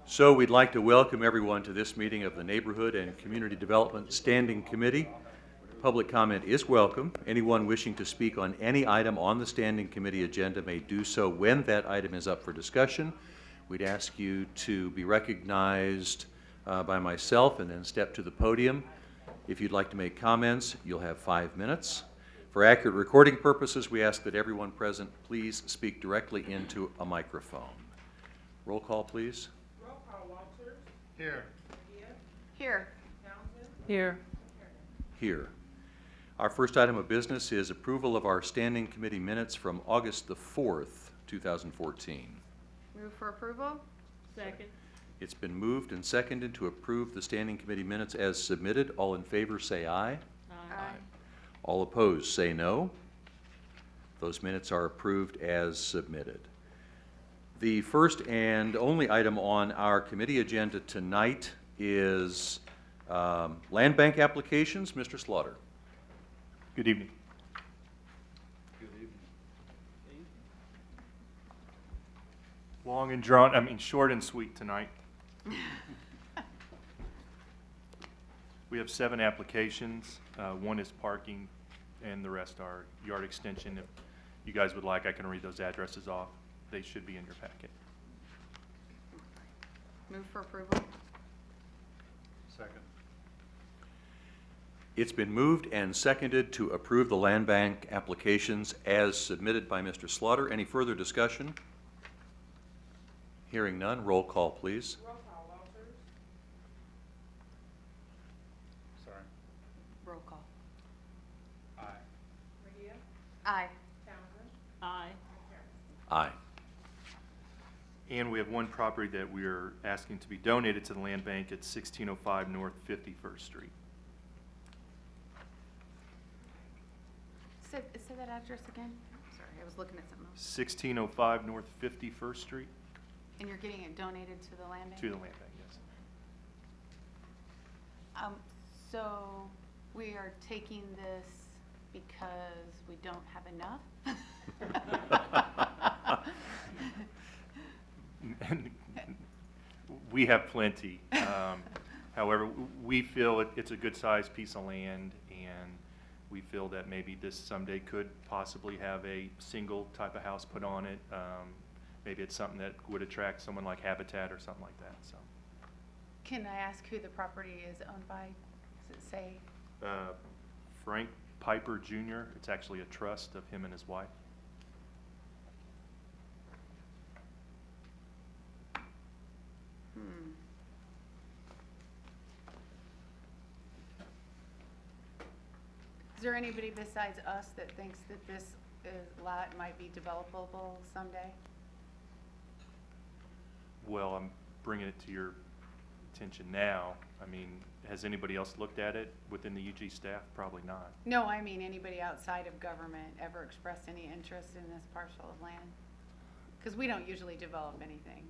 So we'd like to welcome everyone to this meeting of the Neighborhood and Community Development Standing Committee. Public comment is welcome. Anyone wishing to speak on any item on the Standing Committee agenda may do so when that item is up for discussion. We'd ask you to be recognized by myself and then step to the podium. If you'd like to make comments, you'll have 5 minutes. For accurate recording purposes, we ask that everyone present please speak directly into a microphone. Roll call, please. Here. Here. Here. Here. Our first item of business is approval of our standing committee minutes from August the 4th, 2014. Move for approval? Second. It's been moved and seconded to approve the standing committee minutes as submitted. All in favor say aye. Aye. All opposed say no. Those minutes are approved as submitted. The first and only item on our committee agenda tonight is land bank applications. Mr. Slaughter. Good evening. Long and drawn, short and sweet tonight. We have 7 applications. One is parking and the rest are yard extension. If you guys would like, I can read those addresses off. They should be in your packet. Move for approval? Second. It's been moved and seconded to approve the land bank applications as submitted by Mr. Slaughter. Any further discussion? Hearing none, roll call, please. Sorry. Roll call. Aye. Aye. Aye. Aye. And we have one property that we are asking to be donated to the land bank at 1605 North 51st Street. Say that address again? Sorry, I was looking at something else. 1605 North 51st Street And you're getting it donated to the land bank? to the land bank, yes. So we are taking this because we don't have enough? We have plenty. However, we feel it's a good sized piece of land, and we feel that maybe this someday could possibly have a single type of house put on it. Maybe it's something that would attract someone like Habitat or something like that. So, Can I ask who the property is owned by? Does it say? Frank Piper Jr. It's actually a trust of him and his wife. Is there anybody besides us that thinks that this lot might be developable someday? Well, I'm bringing it to your attention now. Has anybody else looked at it within the UG staff? Probably not. No, I mean anybody outside of government ever expressed any interest in this parcel of land? Because we don't usually develop anything.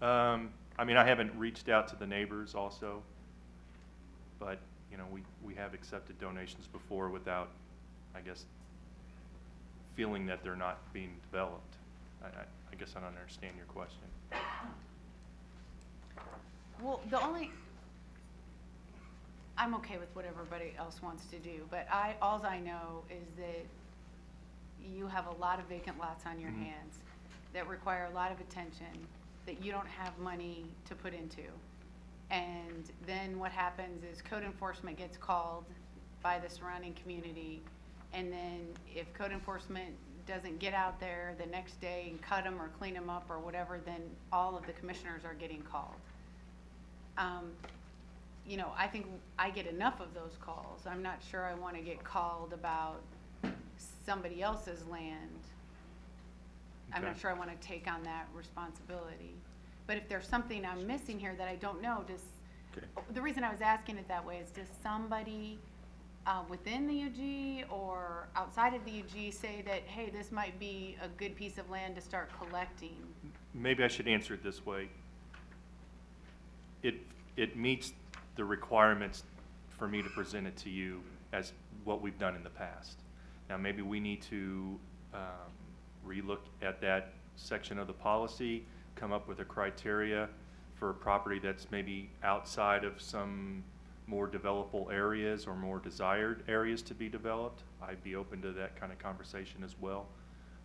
I haven't reached out to the neighbors also, but, we have accepted donations before without, I guess, feeling that they're not being developed. I guess I don't understand your question. Well, I'm okay with what everybody else wants to do, but alls I know is that you have a lot of vacant lots on your hands that require a lot of attention that you don't have money to put into. And then what happens is code enforcement gets called by the surrounding community, and then if code enforcement doesn't get out there the next day and cut them or clean them up or whatever, then all of the commissioners are getting called. I think I get enough of those calls. I'm not sure I want to get called about somebody else's land. I'm not Okay. sure I want to take on that responsibility. But if there's something I'm missing here that I don't know, Okay. the reason I was asking it that way is, does somebody within the UG or outside of the UG say that, hey, this might be a good piece of land to start collecting? Maybe I should answer it this way. It meets the requirements for me to present it to you as what we've done in the past. Now, maybe we need to relook at that section of the policy, come up with a criteria for a property that's maybe outside of some more developable areas or more desired areas to be developed, I'd be open to that kind of conversation as well.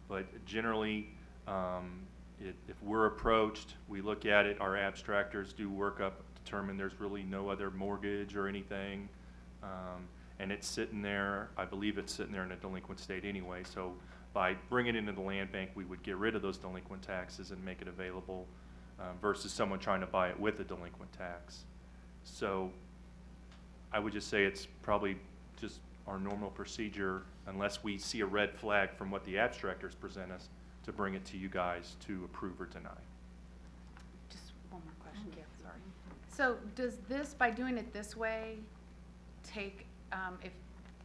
But generally, if we're approached, we look at it, our abstractors do work up, determine there's really no other mortgage or anything, and it's sitting there, I believe it's sitting there in a delinquent state anyway, so by bringing it into the land bank, we would get rid of those delinquent taxes and make it available versus someone trying to buy it with a delinquent tax. So I would just say it's probably just our normal procedure, unless we see a red flag from what the abstractors present us, to bring it to you guys to approve or deny. Just one more question, sorry. So does this, by doing it this way, take, if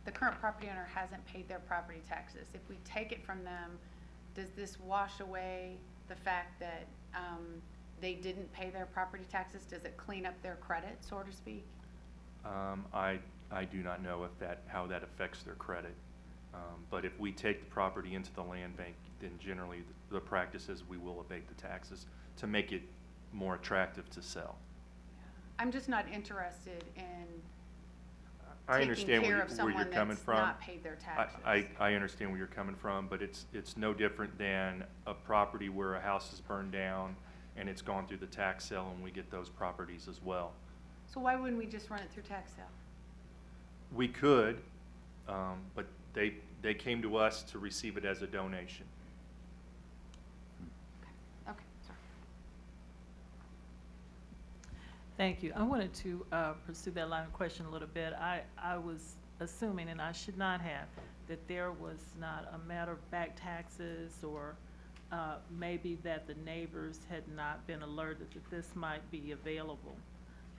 the current property owner hasn't paid their property taxes, if we take it from them, does this wash away the fact that they didn't pay their property taxes? Does it clean up their credit, so to speak? I do not know if how that affects their credit. But if we take the property into the land bank, then generally the practice is we will abate the taxes to make it more attractive to sell. I'm just not interested in I taking understand care where of you're someone coming that's from. not paid their taxes. I understand where you're coming from, but it's no different than a property where a house is burned down and it's gone through the tax sale, and we get those properties as well. So why wouldn't we just run it through tax sale? We could, but they came to us to receive it as a donation. Okay, sorry. Thank you. I wanted to pursue that line of question a little bit. I was assuming, and I should not have, that there was not a matter of back taxes or maybe that the neighbors had not been alerted that this might be available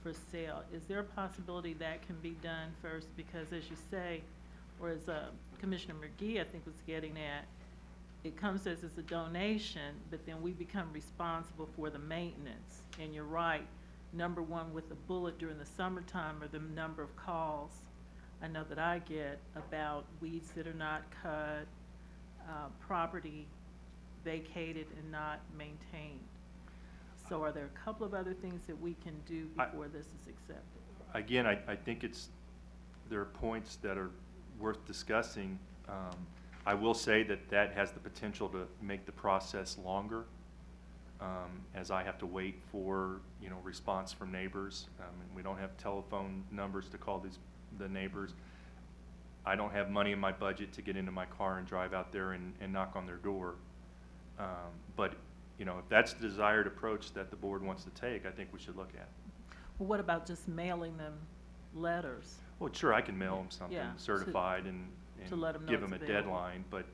for sale. Is there a possibility that can be done first? Because as you say, or as Commissioner McGee I think was getting at, it comes as a donation, but then we become responsible for the maintenance. And you're right, number one with the bullet during the summertime are the number of calls I know that I get about weeds that are not cut, property vacated and not maintained. So are there a couple of other things that we can do before this is accepted? Again, I think there are points that are worth discussing. I will say that has the potential to make the process longer, as I have to wait for response from neighbors. And we don't have telephone numbers to call the neighbors. I don't have money in my budget to get into my car and drive out there and knock on their door. But if that's the desired approach that the board wants to take, I think we should look at. Well, what about just mailing them letters? Well, sure, I can mail them something Yeah, certified and to let them know give it's them a available. deadline, but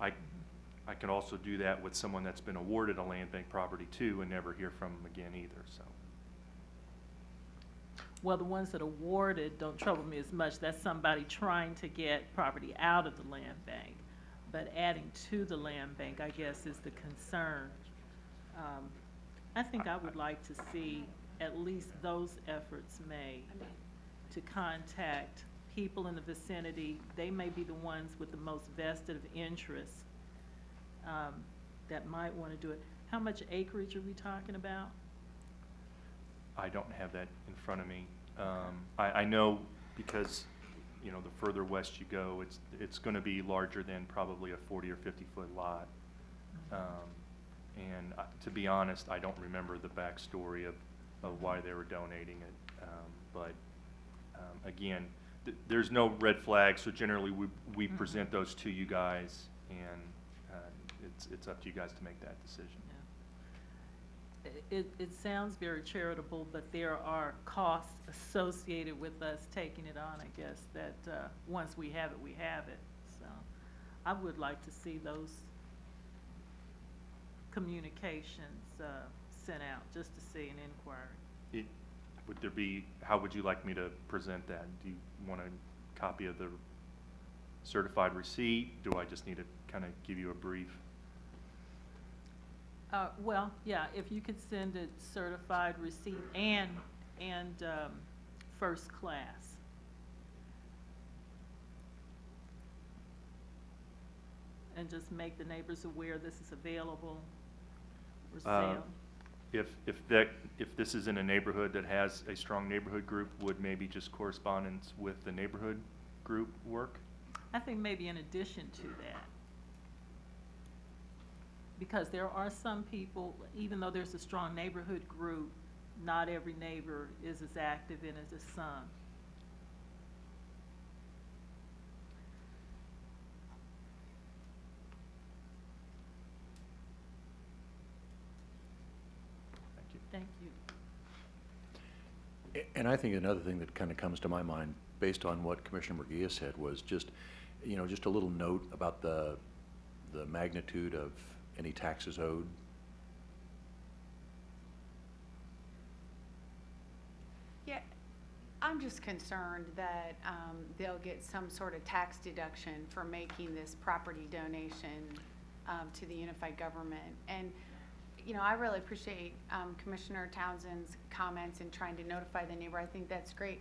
I can also do that with someone that's been awarded a land bank property too and never hear from them again either, so. Well, the ones that are awarded don't trouble me as much. That's somebody trying to get property out of the land bank. But adding to the land bank, I guess, is the concern. I think I would like to see at least those efforts made to contact people in the vicinity. They may be the ones with the most vested of interest that might want to do it. How much acreage are we talking about? I don't have that in front of me. I know because, the further west you go, it's going to be larger than probably a 40 or 50-foot lot. And to be honest, I don't remember the backstory of why they were donating it. But again, there's no red flags, so generally we present those to you guys, and it's up to you guys to make that decision. It sounds very charitable, but there are costs associated with us taking it on, I guess, that once we have it, we have it. So I would like to see those communications sent out, just to see an inquiry. How would you like me to present that? Do you want a copy of the certified receipt? Do I just need to kind of give you a brief? Well, yeah, if you could send a certified receipt and first class. And just make the neighbors aware this is available for sale. if this is in a neighborhood that has a strong neighborhood group, would maybe just correspondence with the neighborhood group work? I think maybe in addition to that. Because there are some people, even though there's a strong neighborhood group, not every neighbor is as active in it as some. Thank you. Thank you. And I think another thing that kind of comes to my mind, based on what Commissioner Murguia said, was just, just a little note about the magnitude of any taxes owed. Yeah, I'm just concerned that they'll get some sort of tax deduction for making this property donation to the unified government. And, I really appreciate Commissioner Townsend's comments and trying to notify the neighbor. I think that's great.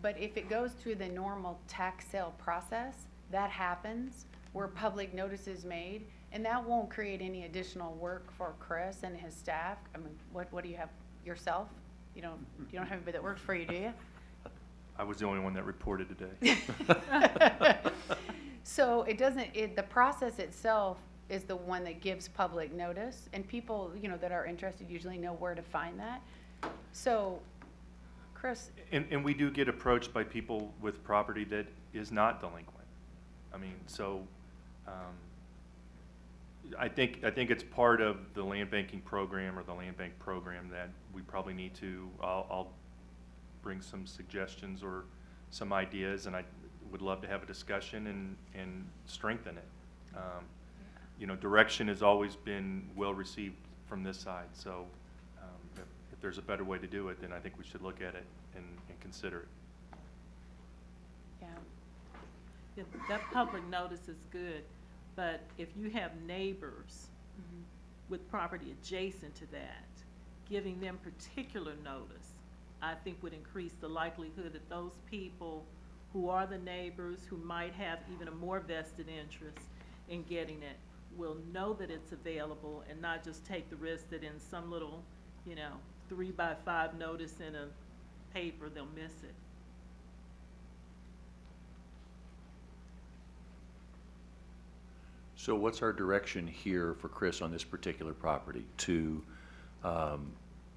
But if it goes through the normal tax sale process, that happens where public notice is made, and that won't create any additional work for Chris and his staff. I mean, what do you have yourself? You don't have anybody that works for you, do you? I was the only one that reported today. So the process itself is the one that gives public notice, and people, that are interested usually know where to find that. So, Chris, And we do get approached by people with property that is not delinquent. I mean, so, I think it's part of the land banking program or the land bank program that we probably need to, I'll bring some suggestions or some ideas, and I would love to have a discussion and strengthen it. Direction has always been well received from this side, so if there's a better way to do it, then I think we should look at it and consider it. yeah. Yeah, that public notice is good, but if you have neighbors with property adjacent to that, giving them particular notice, I think would increase the likelihood that those people who are the neighbors, who might have even a more vested interest in getting it, will know that it's available and not just take the risk that in some little, 3x5 notice in a paper, they'll miss it. So what's our direction here for Chris on this particular property? To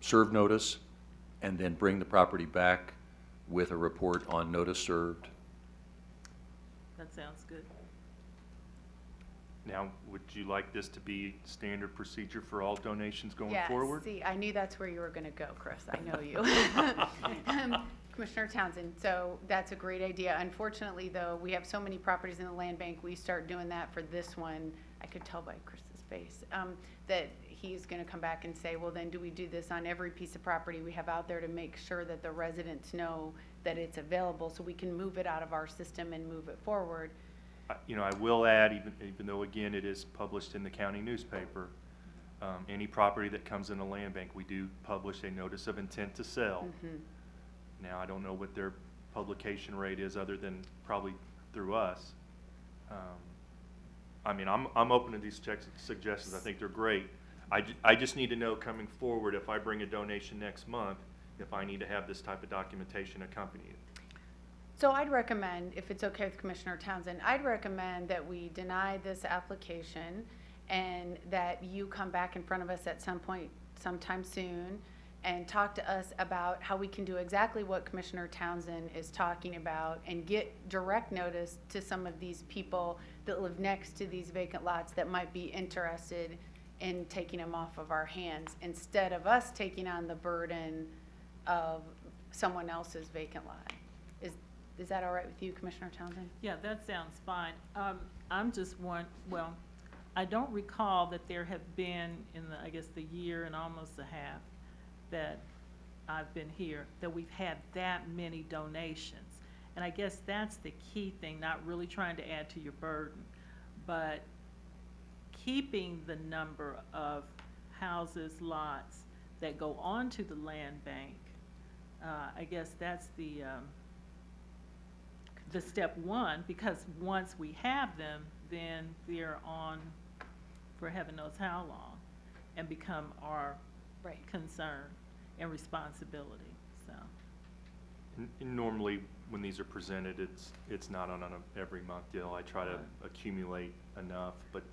serve notice and then bring the property back with a report on notice served? That sounds good. Now, would you like this to be standard procedure for all donations going Yeah, forward? see, I knew that's where you were gonna go, Chris. I know you. Commissioner Townsend, so that's a great idea. Unfortunately, though, we have so many properties in the land bank, we start doing that for this one. I could tell by Chris's face, that he's gonna come back and say, well, then do we do this on every piece of property we have out there to make sure that the residents know that it's available so we can move it out of our system and move it forward? I will add, even though, again, it is published in the county newspaper, any property that comes in the land bank, we do publish a notice of intent to sell. Now, I don't know what their publication rate is other than probably through us. I'm open to these suggestions. I think they're great. I just need to know coming forward, if I bring a donation next month, if I need to have this type of documentation accompany it. So I'd recommend, if it's okay with Commissioner Townsend, I'd recommend that we deny this application and that you come back in front of us at some point, sometime soon, and talk to us about how we can do exactly what Commissioner Townsend is talking about and get direct notice to some of these people that live next to these vacant lots that might be interested in taking them off of our hands, instead of us taking on the burden of someone else's vacant lot. Is that all right with you, Commissioner Townsend? Yeah, that sounds fine. I'm just I don't recall that there have been in the year and almost a half that I've been here, that we've had that many donations. And I guess that's the key thing, not really trying to add to your burden, but keeping the number of houses, lots that go onto the land bank. I guess that's the step one, because once we have them, then they're on for heaven knows how long and become our Right. concern and responsibility, so. And normally, when these are presented, it's not on an every month deal. I try to Right. accumulate enough, but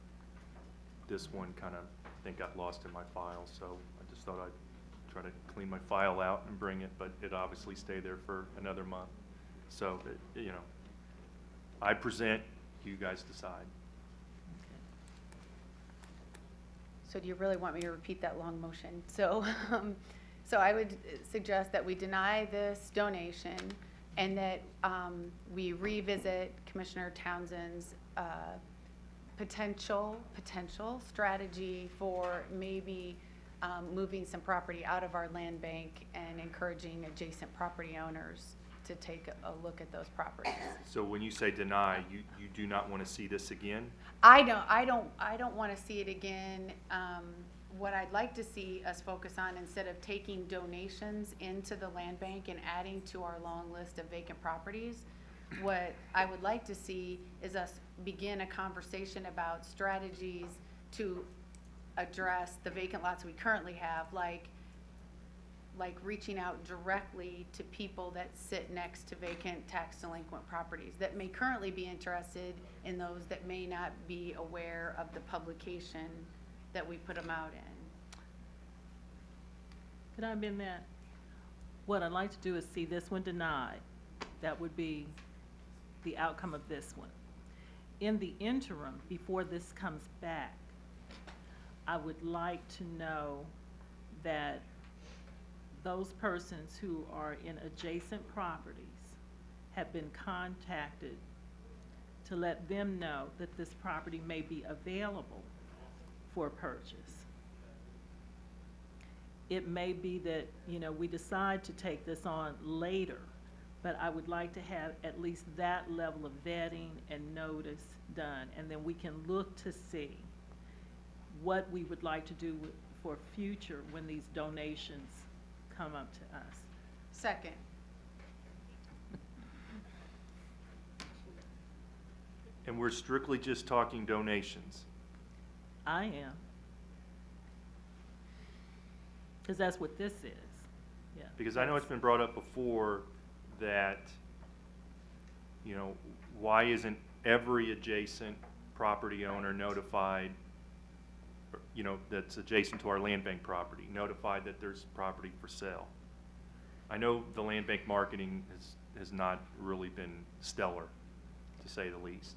this one kind of, I think, got lost in my file, so I just thought I'd try to clean my file out and bring it, but it obviously stayed there for another month. So, you know, I present, you guys decide. So do you really want me to repeat that long motion? So, so I would suggest that we deny this donation and that we revisit Commissioner Townsend's potential strategy for maybe moving some property out of our land bank and encouraging adjacent property owners to take a look at those properties. So when you say deny, you do not want to see this again? I don't want to see it again. What I'd like to see us focus on, instead of taking donations into the land bank and adding to our long list of vacant properties, what I would like to see is us begin a conversation about strategies to address the vacant lots we currently have, like reaching out directly to people that sit next to vacant tax delinquent properties that may currently be interested in those that may not be aware of the publication that we put them out in. Could I amend that? What I'd like to do is see this one denied. That would be the outcome of this one. In the interim, before this comes back, I would like to know that those persons who are in adjacent properties have been contacted to let them know that this property may be available for purchase. It may be that, you know, we decide to take this on later, but I would like to have at least that level of vetting and notice done, and then we can look to see what we would like to do for future when these donations come up to us. Second. And we're strictly just talking donations. I am. Because that's what this is, yeah. Because I know it's been brought up before that, you know, why isn't every adjacent property owner notified, you know, that's adjacent to our land bank property, notified that there's property for sale? I know the land bank marketing has not really been stellar, to say the least.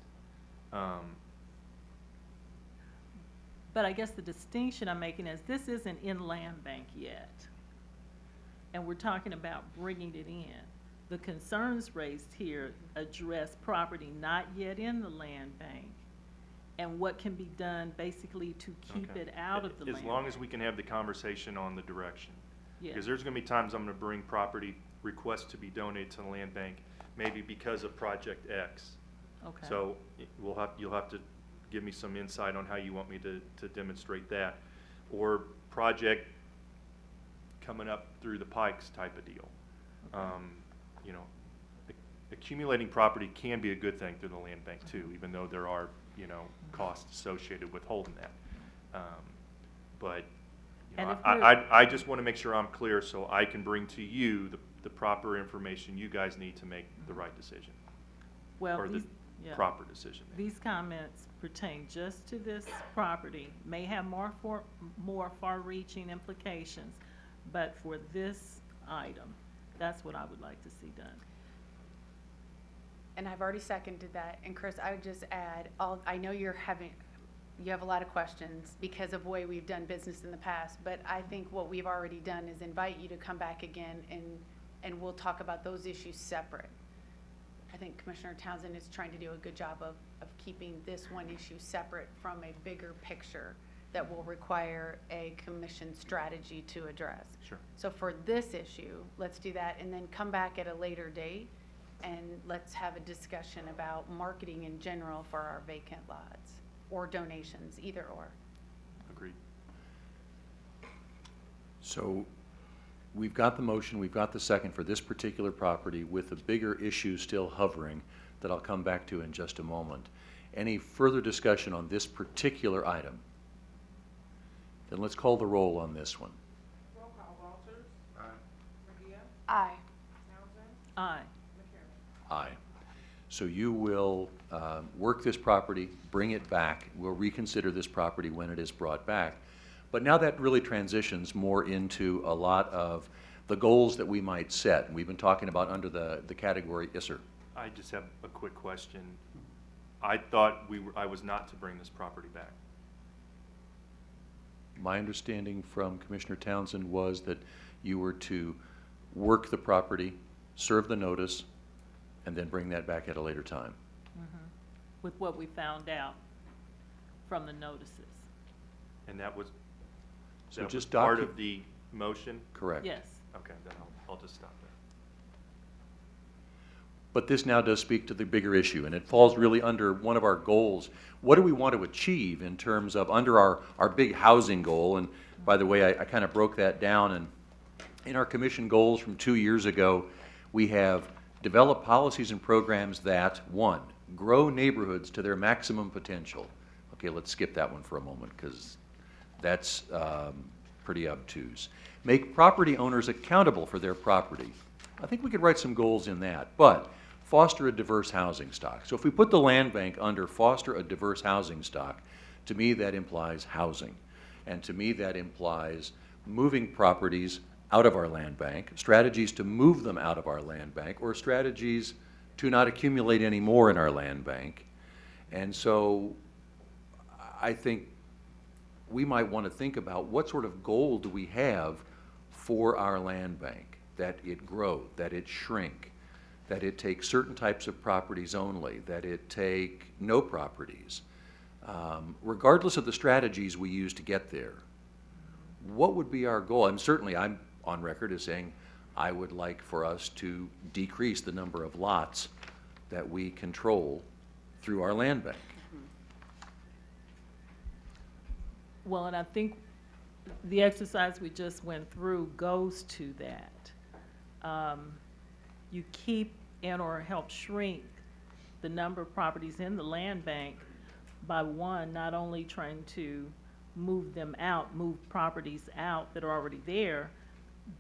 But I guess the distinction I'm making is this isn't in land bank yet. And we're talking about bringing it in. The concerns raised here address property not yet in the land bank and what can be done basically to keep Okay. it out of the land As long as bank. we can have the conversation on the direction. Yeah. Because there's gonna be times I'm gonna bring property requests to be donated to the land bank, maybe because of Project X. Okay. So you'll have to give me some insight on how you want me to demonstrate that. Or project coming up through the pikes type of deal. Okay. You know, accumulating property can be a good thing through the land bank too, even though there are, you know, costs associated with holding that. But, you And know, if we're- I just want to make sure I'm clear so I can bring to you the proper information you guys need to make the right decision, Well, or the these, yeah. proper decision. These comments pertain just to this property, may have more far-reaching implications, but for this item, that's what I would like to see done. And I've already seconded that. And Chris, I would just add, I know you have a lot of questions because of the way we've done business in the past, but I think what we've already done is invite you to come back again and we'll talk about those issues separate. I think Commissioner Townsend is trying to do a good job of keeping this one issue separate from a bigger picture that will require a commission strategy to address. Sure. So for this issue, let's do that and then come back at a later date and let's have a discussion about marketing in general for our vacant lots or donations, either or. Agreed. So we've got the motion, we've got the second for this particular property with the bigger issue still hovering that I'll come back to in just a moment. Any further discussion on this particular item? Then let's call the roll on this one. Aye. Aye. Aye. So you will work this property, bring it back, we'll reconsider this property when it is brought back. But now that really transitions more into a lot of the goals that we might set. And we've been talking about under the category, yes, sir? I just have a quick question. I thought I was not to bring this property back. My understanding from Commissioner Townsend was that you were to work the property, serve the notice, and then bring that back at a later time. With what we found out from the notices. And that was, So that was just part of the motion? Correct. Yes. Okay, then I'll just stop there. But this now does speak to the bigger issue, and it falls really under one of our goals. What do we want to achieve in terms of under our big housing goal? And by the way, I kind of broke that down, and in our commission goals from 2 years ago, we have developed policies and programs that, one, grow neighborhoods to their maximum potential. Okay, let's skip that one for a moment because that's pretty obtuse. Make property owners accountable for their property. I think we could write some goals in that, but foster a diverse housing stock. So if we put the land bank under foster a diverse housing stock, to me that implies housing. And to me that implies moving properties out of our land bank, strategies to move them out of our land bank, or strategies to not accumulate any more in our land bank. And so I think we might want to think about what sort of goal do we have for our land bank, that it grow, that it shrink, that it take certain types of properties only, that it take no properties. Regardless of the strategies we use to get there, what would be our goal? And certainly I'm on record as saying I would like for us to decrease the number of lots that we control through our land bank. Well, and I think the exercise we just went through goes to that. You keep and or help shrink the number of properties in the land bank by one, not only trying to move them out, move properties out that are already there,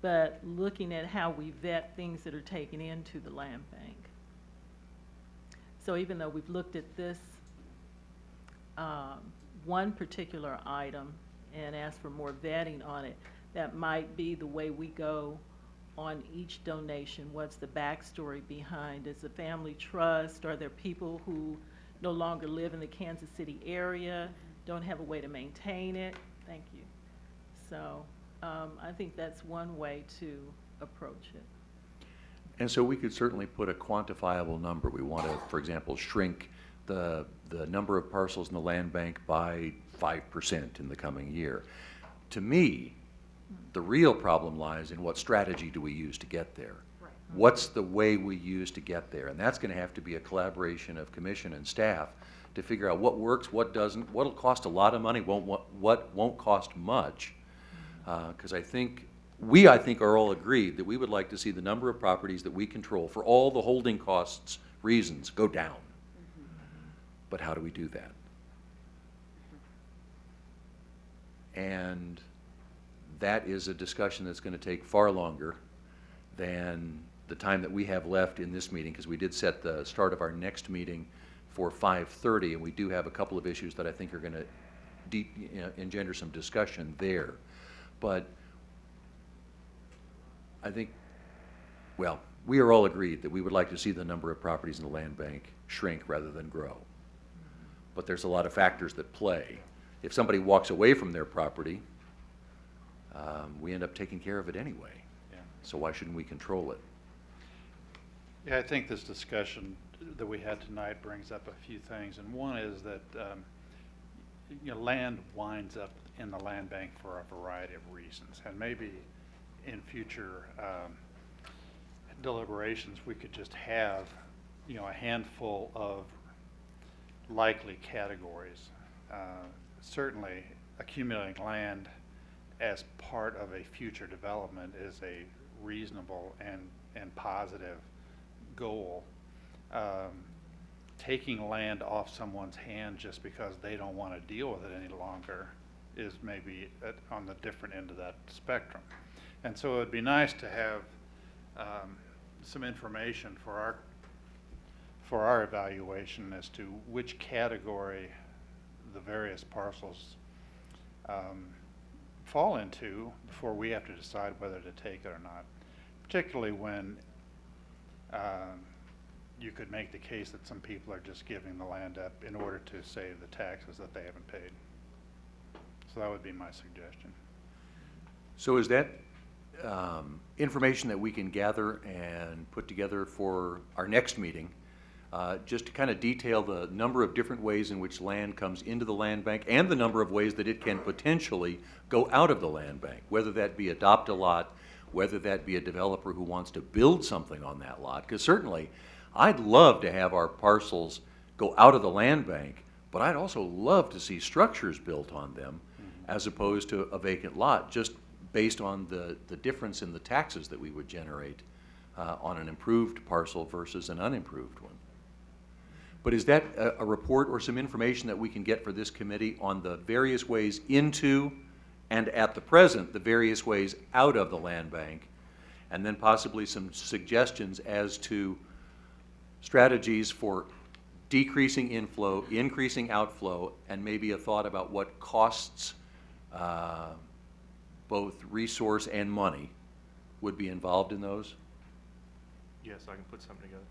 but looking at how we vet things that are taken into the land bank. So even though we've looked at this one particular item and asked for more vetting on it, that might be the way we go on each donation. What's the backstory behind? Is it a family trust? Are there people who no longer live in the Kansas City area, don't have a way to maintain it? Thank you. So I think that's one way to approach it. And so we could certainly put a quantifiable number. We want to, for example, shrink the number of parcels in the land bank by 5% in the coming year. To me, the real problem lies in what strategy do we use to get there. Right. What's the way we use to get there? And that's going to have to be a collaboration of commission and staff to figure out what works, what doesn't, what'll cost a lot of money, what won't cost much. Because I think are all agreed that we would like to see the number of properties that we control for all the holding costs reasons go down. But how do we do that? And that is a discussion that's going to take far longer than the time that we have left in this meeting, because we did set the start of our next meeting for 5:30, and we do have a couple of issues that I think are going to engender some discussion there. But I think, well, we are all agreed that we would like to see the number of properties in the land bank shrink rather than grow. But there's a lot of factors that play. If somebody walks away from their property, we end up taking care of it anyway. Yeah. So why shouldn't we control it? Yeah, I think this discussion that we had tonight brings up a few things, and one is that land winds up in the land bank for a variety of reasons, and maybe in future deliberations we could just have a handful of likely categories. Certainly accumulating land as part of a future development is a reasonable and positive goal. Taking land off someone's hand just because they don't want to deal with it any longer is maybe on the different end of that spectrum. And so it would be nice to have some information for our evaluation as to which category the various parcels fall into before we have to decide whether to take it or not. Particularly when you could make the case that some people are just giving the land up in order to save the taxes that they haven't paid. So that would be my suggestion. So is that information that we can gather and put together for our next meeting, just to kind of detail the number of different ways in which land comes into the land bank and the number of ways that it can potentially go out of the land bank, whether that be adopt a lot, whether that be a developer who wants to build something on that lot, because certainly I'd love to have our parcels go out of the land bank, but I'd also love to see structures built on them as opposed to a vacant lot, just based on the difference in the taxes that we would generate on an improved parcel versus an unimproved one. But is that a report or some information that we can get for this committee on the various ways into and at the present, the various ways out of the land bank, and then possibly some suggestions as to strategies for decreasing inflow, increasing outflow, and maybe a thought about what costs, both resource and money, would be involved in those? Yes, I can put something together.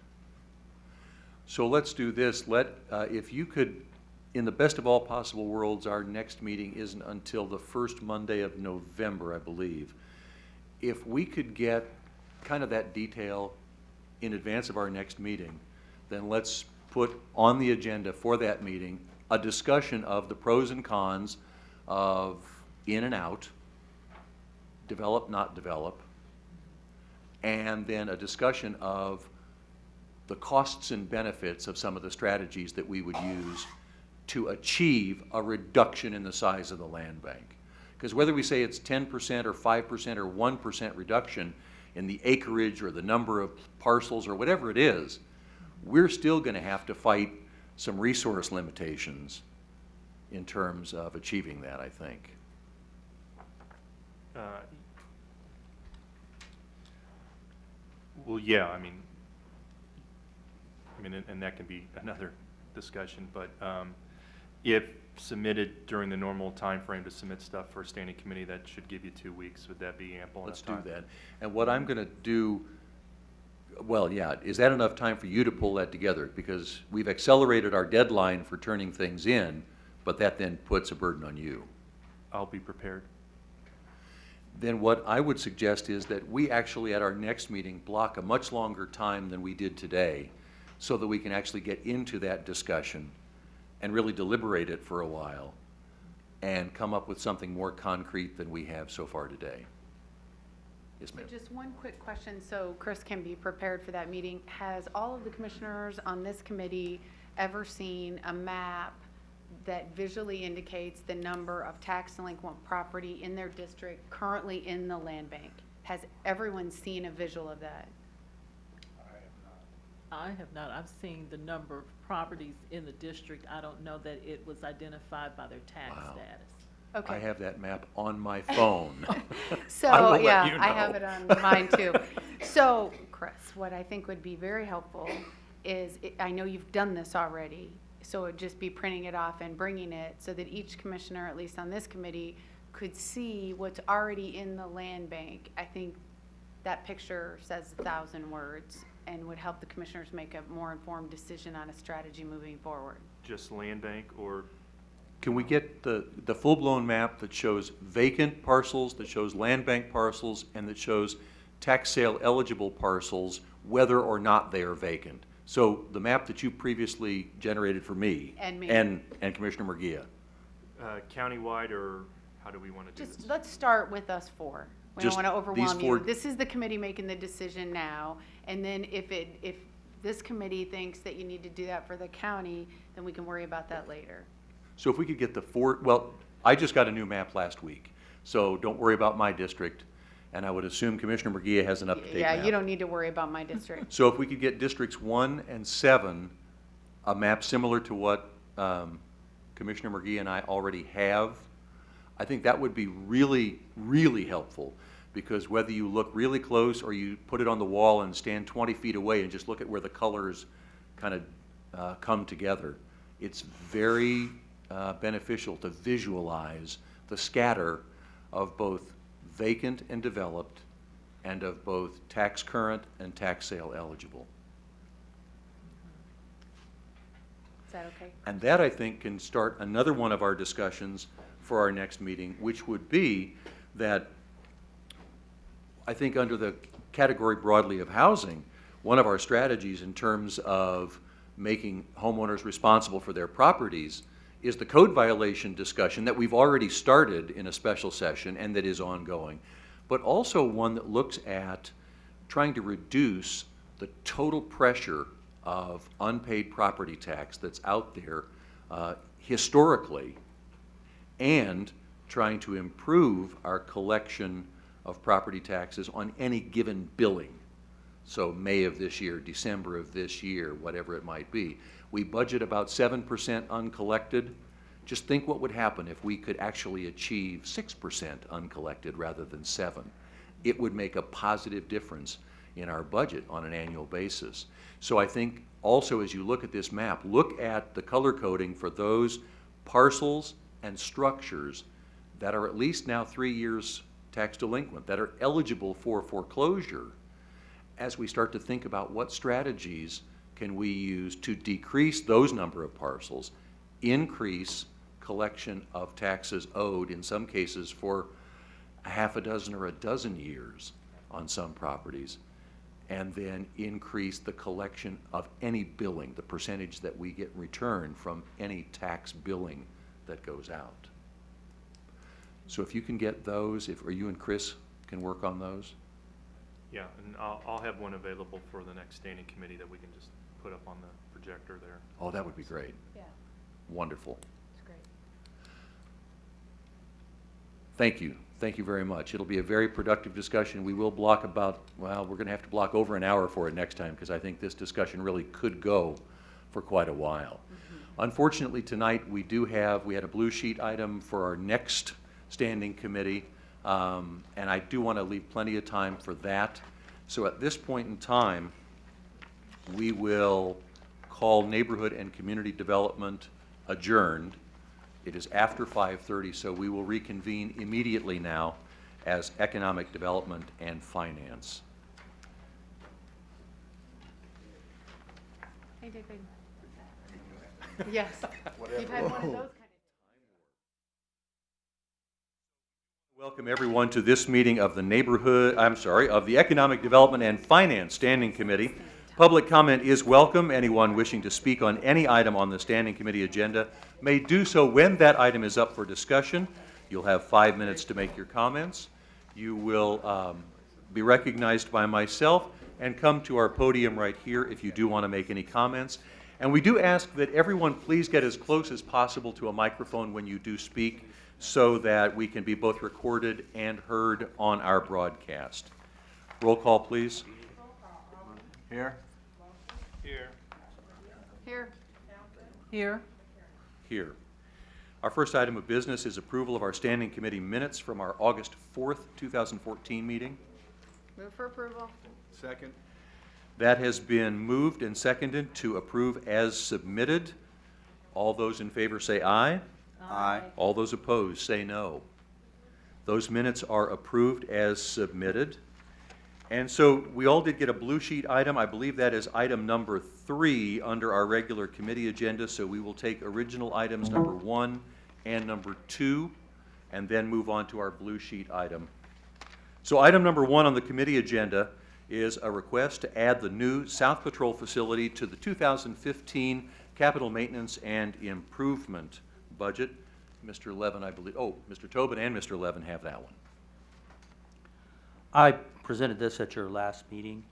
So let's do this. If you could, in the best of all possible worlds, our next meeting isn't until the first Monday of November, I believe. If we could get kind of that detail in advance of our next meeting, then let's put on the agenda for that meeting a discussion of the pros and cons of in and out, develop, not develop, and then a discussion of the costs and benefits of some of the strategies that we would use to achieve a reduction in the size of the land bank. Because whether we say it's 10% or 5% or 1% reduction in the acreage or the number of parcels or whatever it is, we're still going to have to fight some resource limitations in terms of achieving that, I think. Well, yeah, I mean, and that can be another discussion, but if submitted during the normal time frame to submit stuff for a standing committee, that should give you 2 weeks. Would that be ample enough time? Let's do that. And what I'm going to do, well, yeah, is that enough time for you to pull that together? Because we've accelerated our deadline for turning things in, but that then puts a burden on you. I'll be prepared. Then what I would suggest is that we actually, at our next meeting, block a much longer time than we did today so that we can actually get into that discussion and really deliberate it for a while and come up with something more concrete than we have so far today. Yes, ma'am. So just one quick question, so Chris can be prepared for that meeting. Has all of the commissioners on this committee ever seen a map that visually indicates the number of tax delinquent property in their district currently in the land bank? Has everyone seen a visual of that? I have not. I've seen the number of properties in the district. I don't know that it was identified by their tax Wow. status. Okay. I have that map on my phone. So, I will let yeah, you I know. have it on mine too. So, Chris, what I think would be very helpful is, I know you've done this already, so it'd just be printing it off and bringing it so that each commissioner, at least on this committee, could see what's already in the land bank. I think that picture says 1,000 words and would help the commissioners make a more informed decision on a strategy moving forward. Just land bank or? Can we get the full-blown map that shows vacant parcels, that shows land bank parcels, and that shows tax sale eligible parcels, whether or not they are vacant? So the map that you previously generated for me. And me. And Commissioner Murguia. Countywide, or how do we want to do this? Just, let's start with us four. We don't Just want to these overwhelm four- you. This is the committee making the decision now, and then if this committee thinks that you need to do that for the county, then we can worry about that later. So if we could get well, I just got a new map last week, so don't worry about my district, and I would assume Commissioner Murguia has an up-to-date map. Yeah, you don't need to worry about my district. So if we could get districts 1 and 7, a map similar to what Commissioner Murguia and I already have, I think that would be really, really helpful because whether you look really close or you put it on the wall and stand 20 feet away and just look at where the colors kind of come together, it's very beneficial to visualize the scatter of both vacant and developed, and of both tax current and tax sale eligible. Is that okay? And that, I think, can start another one of our discussions for our next meeting, which would be that I think under the category broadly of housing, one of our strategies in terms of making homeowners responsible for their properties is the code violation discussion that we've already started in a special session and that is ongoing, but also one that looks at trying to reduce the total pressure of unpaid property tax that's out there historically, and trying to improve our collection of property taxes on any given billing. So May of this year, December of this year, whatever it might be. We budget about 7% uncollected. Just think what would happen if we could actually achieve 6% uncollected rather than 7. It would make a positive difference in our budget on an annual basis. So I think also as you look at this map, look at the color coding for those parcels and structures that are at least now 3 years tax delinquent, that are eligible for foreclosure, as we start to think about what strategies can we use to decrease those number of parcels, increase collection of taxes owed, in some cases for a half a dozen or a dozen years on some properties, and then increase the collection of any billing, the percentage that we get in return from any tax billing that goes out. So if you can get those, or you and Chris can work on those. Yeah, and I'll have one available for the next standing committee that we can just put up on the projector there. Oh, that would be great. Yeah, Wonderful. it's great. Thank you. Thank you very much. It'll be a very productive discussion. We will block about, well, we're going to have to block over an hour for it next time, because I think this discussion really could go for quite a while. Unfortunately, tonight we had a blue sheet item for our next standing committee, and I do want to leave plenty of time for that. So at this point in time, we will call Neighborhood and Community Development adjourned. It is after 5:30, so we will reconvene immediately now as Economic Development and Finance. Hey, David. Yes, you've had one of those kind of. Welcome everyone to this meeting of the of the Economic Development and Finance Standing Committee. Public comment is welcome. Anyone wishing to speak on any item on the Standing Committee agenda may do so when that item is up for discussion. You'll have 5 minutes to make your comments. You will be recognized by myself and come to our podium right here if you do want to make any comments. And we do ask that everyone please get as close as possible to a microphone when you do speak, so that we can be both recorded and heard on our broadcast. Roll call, please. Here. Here. Here, Here. Here. Our first item of business is approval of our standing committee minutes from our August 4th, 2014 meeting. move for approval. Second. That has been moved and seconded to approve as submitted. All those in favor say aye. Aye. All those opposed say no. Those minutes are approved as submitted. And so we all did get a blue sheet item. I believe that is item number 3 under our regular committee agenda. So we will take original items number 1 and number 2 and then move on to our blue sheet item. So item number 1 on the committee agenda is a request to add the new South Patrol facility to the 2015 capital maintenance and improvement budget. Mr. Levin, I believe, Mr. Tobin and Mr. Levin have that one. I presented this at your last meeting,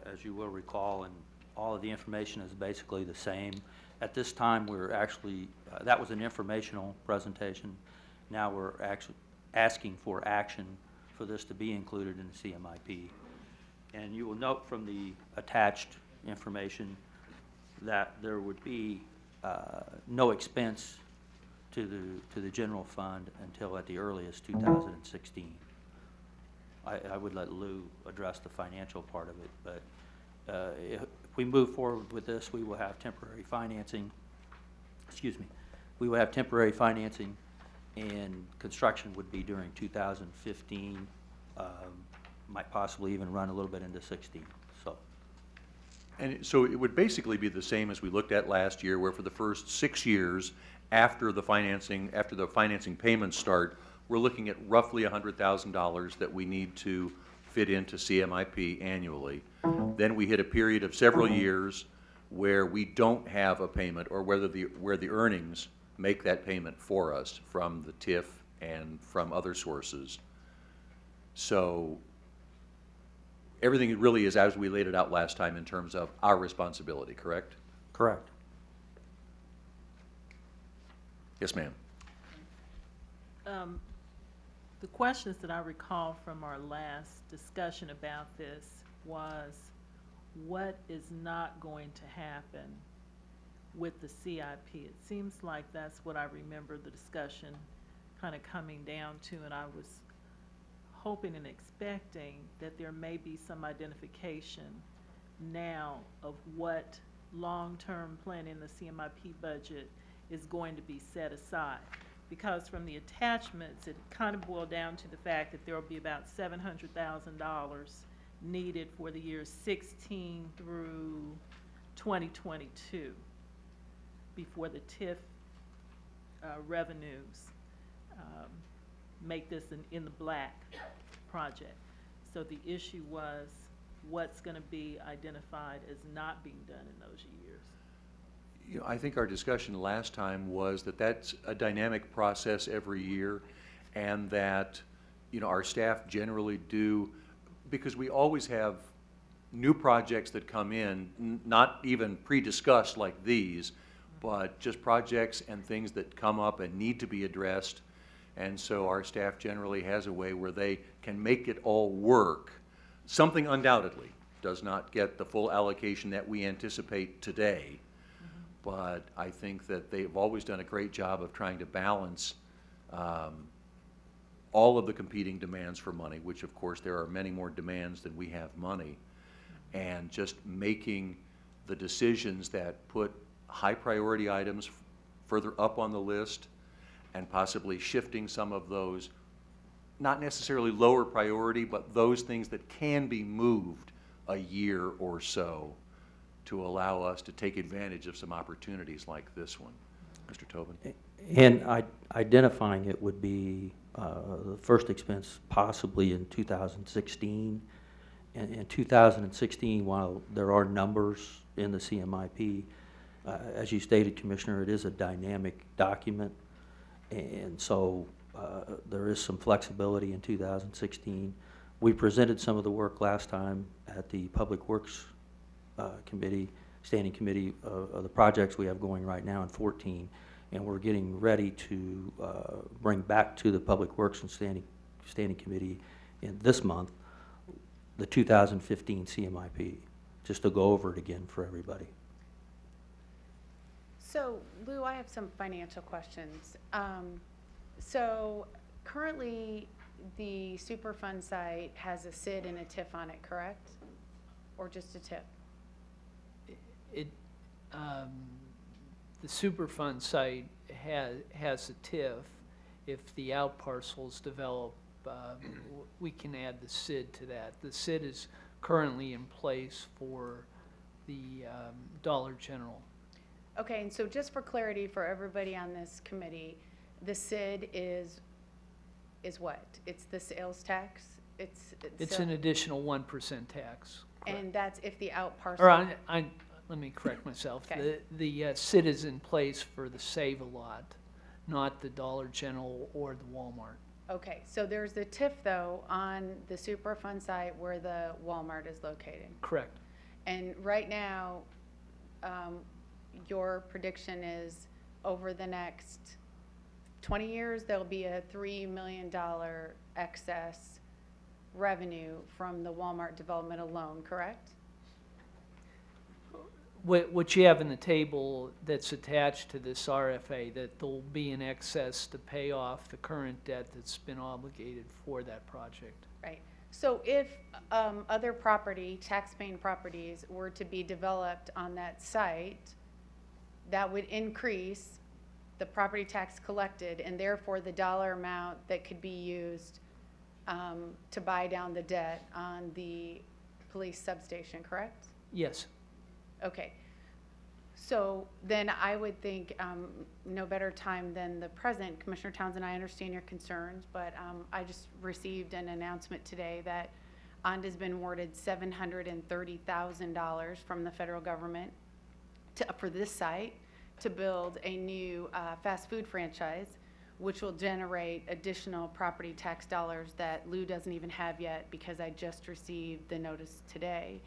as you will recall, and all of the information is basically the same. At this time, we're actually, that was an informational presentation. Now we're actually asking for action for this to be included in the CMIP. And you will note from the attached information that there would be no expense to the general fund until at the earliest 2016. I would let Lou address the financial part of it, but if we move forward with this, we will have temporary financing, excuse me, we will have temporary financing, and construction would be during 2015, might possibly even run a little bit into 16, so. So it would basically be the same as we looked at last year, where for the first 6 years after the financing payments start, we're looking at roughly $100,000 that we need to fit into CMIP annually. Then we hit a period of several years where we don't have a payment, or where the earnings make that payment for us from the TIF and from other sources. So everything really is as we laid it out last time in terms of our responsibility, correct? Correct. Yes, ma'am. The questions that I recall from our last discussion about this was, what is not going to happen with the CIP? It seems like that's what I remember the discussion kind of coming down to, and I was hoping and expecting that there may be some identification now of what long-term plan in the CMIP budget is going to be set aside. Because from the attachments, it kind of boiled down to the fact that there will be about $700,000 needed for the years 16 through 2022 before the TIF revenues make this in the black project. So the issue was, what's going to be identified as not being done in those years? You know, I think our discussion last time was that that's a dynamic process every year, and that, you know, our staff generally do, because we always have new projects that come in, not even pre-discussed like these, but just projects and things that come up and need to be addressed. And so our staff generally has a way where they can make it all work. Something undoubtedly does not get the full allocation that we anticipate today. But I think that they've always done a great job of trying to balance all of the competing demands for money, which of course there are many more demands than we have money, and just making the decisions that put high priority items further up on the list, and possibly shifting some of those, not necessarily lower priority, but those things that can be moved a year or so to allow us to take advantage of some opportunities like this one. Mr. Tobin? And identifying it would be the first expense possibly in 2016. And in 2016, while there are numbers in the CMIP, as you stated, Commissioner, it is a dynamic document. And so there is some flexibility in 2016. We presented some of the work last time at the Public Works Committee, Standing Committee of the projects we have going right now in 14, and we're getting ready to bring back to the Public Works and Standing Committee in this month the 2015 CMIP, just to go over it again for everybody. So, Lou, I have some financial questions. So currently, the Superfund site has a SID and a TIF on it, correct? Or just a TIF? The Superfund site has a TIF. If the out parcels develop, we can add the SID to that. The SID is currently in place for the Dollar General. Okay, and so just for clarity for everybody on this committee, the SID is what? It's the sales tax? It's an additional 1% tax. And that's if the out parcel. Or let me correct myself. Okay. The SID is in place for the Save-A-Lot, not the Dollar General or the Walmart. Okay, so there's the TIF though on the Superfund site where the Walmart is located. Correct. And right now, your prediction is over the next 20 years, there'll be a $3 million excess revenue from the Walmart development alone, correct? What you have in the table that's attached to this RFA, that there'll be an excess to pay off the current debt that's been obligated for that project. Right. So if other property, tax-paying properties, were to be developed on that site, that would increase the property tax collected, and therefore the dollar amount that could be used to buy down the debt on the police substation, correct? Yes. Okay. So then I would think no better time than the present. Commissioner Townsend, I understand your concerns, but I just received an announcement today that ONDA's been awarded $730,000 from the federal government for this site to build a new fast food franchise, which will generate additional property tax dollars that Lou doesn't even have yet because I just received the notice today.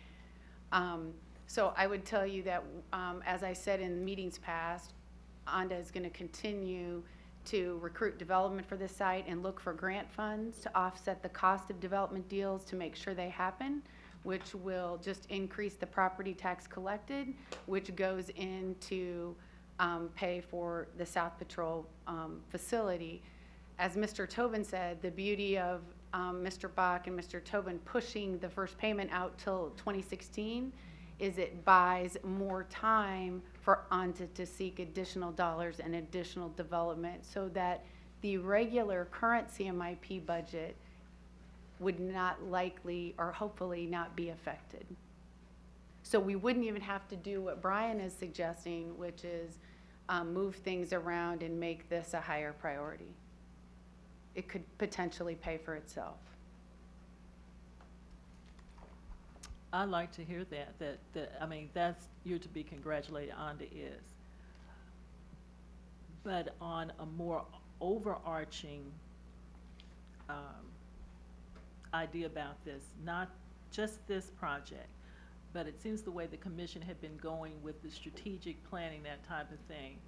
So I would tell you that, as I said in meetings past, ONDA is going to continue to recruit development for this site and look for grant funds to offset the cost of development deals to make sure they happen, which will just increase the property tax collected, which goes into pay for the South Patrol facility. As Mr. Tobin said, the beauty of Mr. Bach and Mr. Tobin pushing the first payment out till 2016 is it buys more time for ONDA to seek additional dollars and additional development so that the regular current CMIP budget would not likely or hopefully not be affected. So we wouldn't even have to do what Brian is suggesting, which is move things around and make this a higher priority. It could potentially pay for itself. I'd like to hear that, I mean, that's, you're to be congratulated, ONDA is. But on a more overarching idea about this, not just this project, but it seems the way the commission had been going with the strategic planning, that type of thing.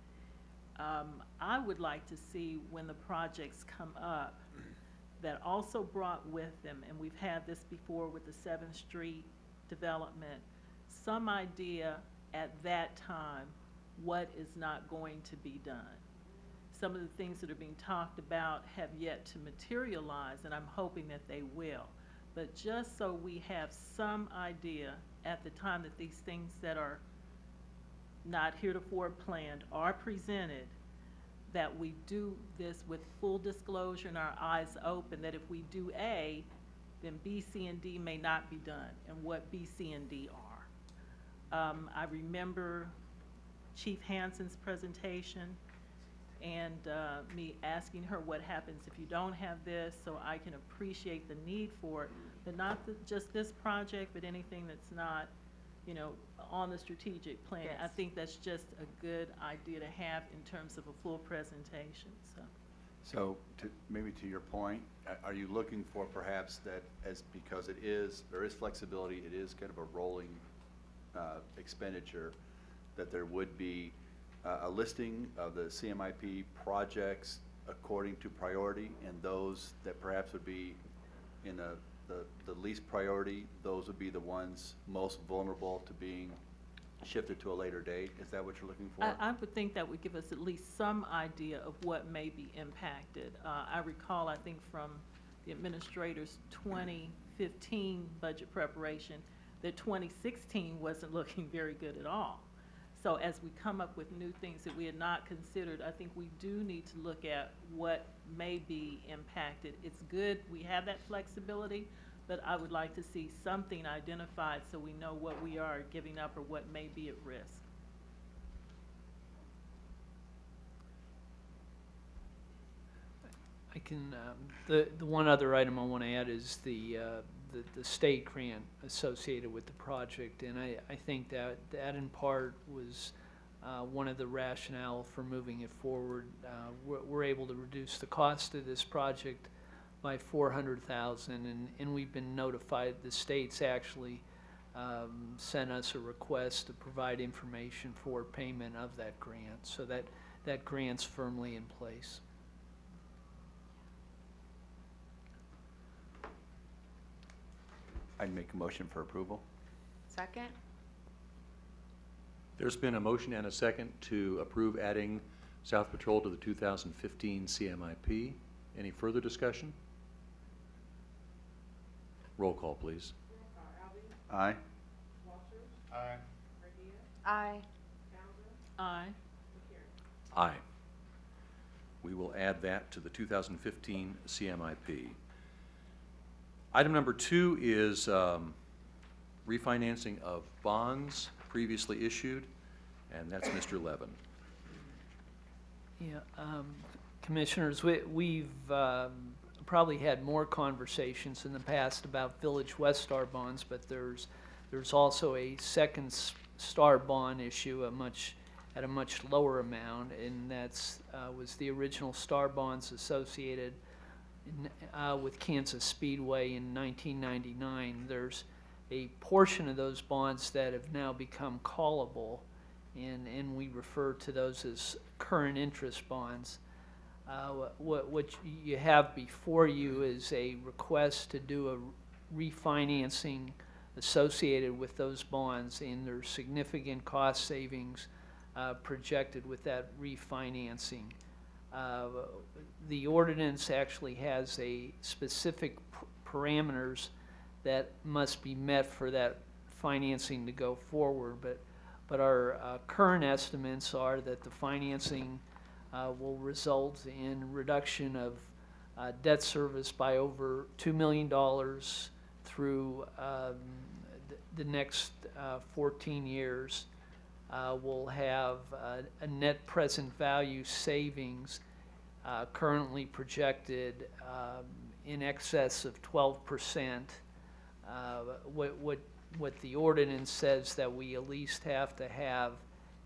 I would like to see when the projects come up that also brought with them, and we've had this before with the 7th Street development, some idea at that time what is not going to be done. Some of the things that are being talked about have yet to materialize, and I'm hoping that they will. But just so we have some idea at the time that these things that are not heretofore planned are presented, that we do this with full disclosure and our eyes open, that if we do A, then B, C, and D may not be done, and what B, C, and D are. I remember Chief Hansen's presentation and me asking her what happens if you don't have this, so I can appreciate the need for it, but not just this project, but anything that's not, you know, on the strategic plan. Yes. I think that's just a good idea to have in terms of a full presentation, so. So maybe to your point, are you looking for perhaps that because there is flexibility, it is kind of a rolling expenditure, that there would be a listing of the CMIP projects according to priority, and those that perhaps would be in the least priority, those would be the ones most vulnerable to being shifted to a later date? Is that what you're looking for? I would think that would give us at least some idea of what may be impacted. I recall, I think from the administrator's 2015 budget preparation, that 2016 wasn't looking very good at all. So as we come up with new things that we had not considered, I think we do need to look at what may be impacted. It's good we have that flexibility, but I would like to see something identified so we know what we are giving up or what may be at risk. I can, the one other item I want to add is the state grant associated with the project, and I think that in part was one of the rationale for moving it forward. We're able to reduce the cost of this project by $400,000, and we've been notified. The state's actually sent us a request to provide information for payment of that grant, so that grant's firmly in place. I'd make a motion for approval. Second? There's been a motion and a second to approve adding South Patrol to the 2015 CMIP. Any further discussion? Roll call, please. Aye. Aye. Aye. Aye. Aye. We will add that to the 2015 CMIP. Item number 2 is refinancing of bonds previously issued, and that's Mr. Levin. Yeah, Commissioners, we've probably had more conversations in the past about Village Westar bonds, but there's also a second star bond issue at a much lower amount, and that's was the original star bonds associated with Kansas Speedway in 1999. There's a portion of those bonds that have now become callable, and we refer to those as current interest bonds. What you have before you is a request to do a refinancing associated with those bonds, and there's significant cost savings projected with that refinancing. The ordinance actually has a specific parameters that must be met for that financing to go forward, but our current estimates are that the financing will result in reduction of debt service by over $2 million through the next 14 years. We'll have a net present value savings currently projected in excess of 12%. What the ordinance says that we at least have to have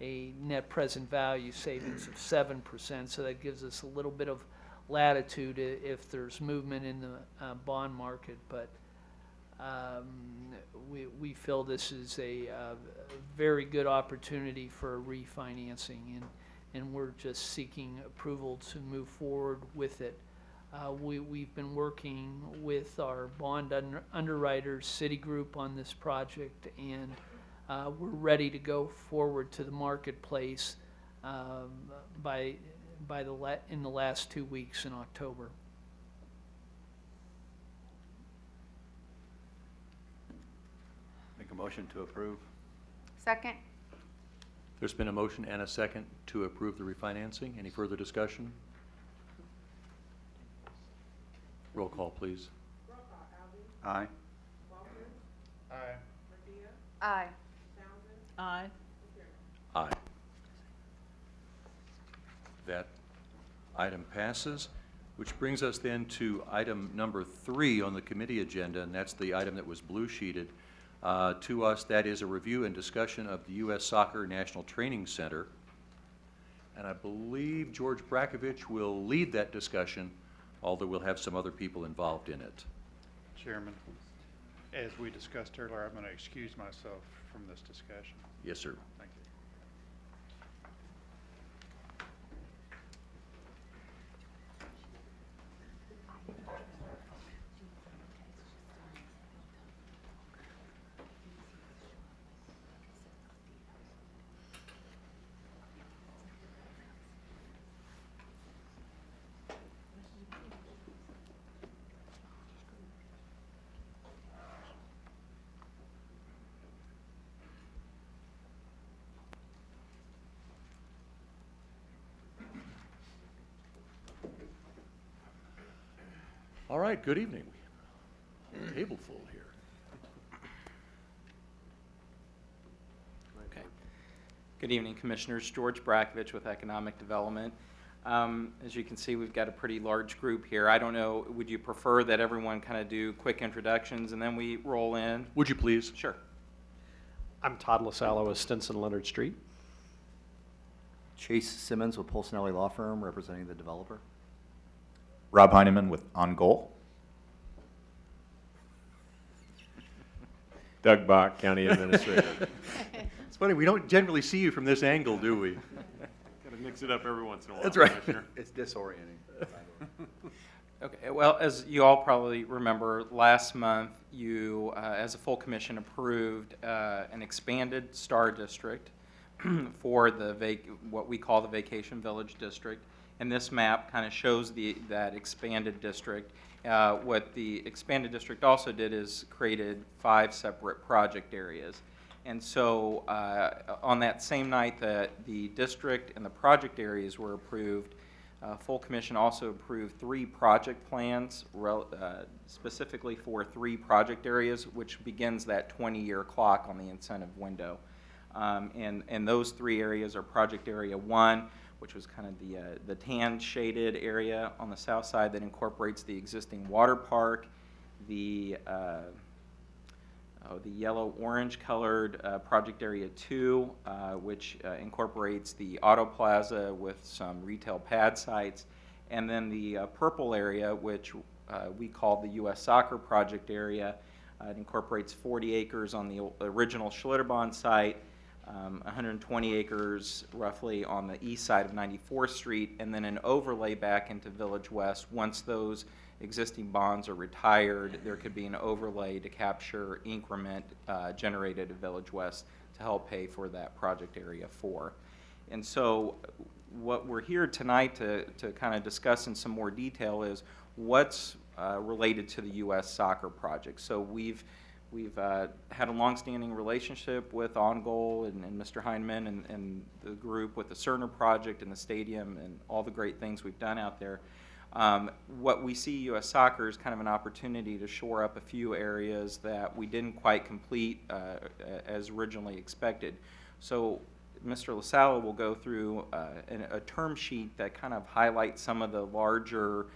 a net present value savings of 7%, so that gives us a little bit of latitude if there's movement in the bond market, but we feel this is a very good opportunity for refinancing, and we're just seeking approval to move forward with it. We've been working with our bond underwriters, Citigroup, on this project, and we're ready to go forward to the marketplace in the last 2 weeks in October. Make a motion to approve. Second? There's been a motion and a second to approve the refinancing. Any further discussion? Roll call, please. Aye. Aye. Aye. Aye. Aye. That item passes, which brings us then to item number 3 on the committee agenda, and that's the item that was blue sheeted to us. That is a review and discussion of the U.S. Soccer National Training Center. And I believe George Brakovich will lead that discussion, although we'll have some other people involved in it. Chairman, as we discussed earlier, I'm going to excuse myself from this discussion. Yes, sir. Thank you. All right, good evening. Table full here. Okay. Good evening, Commissioners. George Brakovich with Economic Development. As you can see, we've got a pretty large group here. I don't know, would you prefer that everyone kind of do quick introductions and then we roll in? Would you please? Sure. I'm Todd LaSallo with Stinson Leonard Street. Chase Simmons with Polsinelli Law Firm, representing the developer. Rob Heineman with On Goal. Doug Bach, County Administrator. It's funny, we don't generally see you from this angle, do we? Gotta mix it up every once in a while. That's right. Commissioner. It's disorienting. Okay, well, as you all probably remember, last month you, as a full commission, approved an expanded STAR district for the what we call the Vacation Village District. And this map kind of shows that expanded district. What the expanded district also did is created 5 separate project areas. And so on that same night that the district and the project areas were approved, full commission also approved 3 project plans specifically for 3 project areas, which begins that 20-year clock on the incentive window. And those 3 areas are Project Area 1, which was kind of the tan shaded area on the south side that incorporates the existing water park, the yellow-orange colored Project Area 2, which incorporates the Auto Plaza with some retail pad sites, and then the purple area, which we call the U.S. Soccer Project area. It incorporates 40 acres on the original Schlitterbahn site, 120 acres roughly on the east side of 94th Street, and then an overlay back into Village West. Once those existing bonds are retired, there could be an overlay to capture increment generated at Village West to help pay for that Project Area 4. And so what we're here tonight to kind of discuss in some more detail is what's related to the U.S. Soccer project. So we've had a longstanding relationship with On Goal and Mr. Heineman and the group with the Cerner project and the stadium and all the great things we've done out there. What we see U.S. Soccer is kind of an opportunity to shore up a few areas that we didn't quite complete as originally expected. So Mr. LaSala will go through a term sheet that kind of highlights some of the larger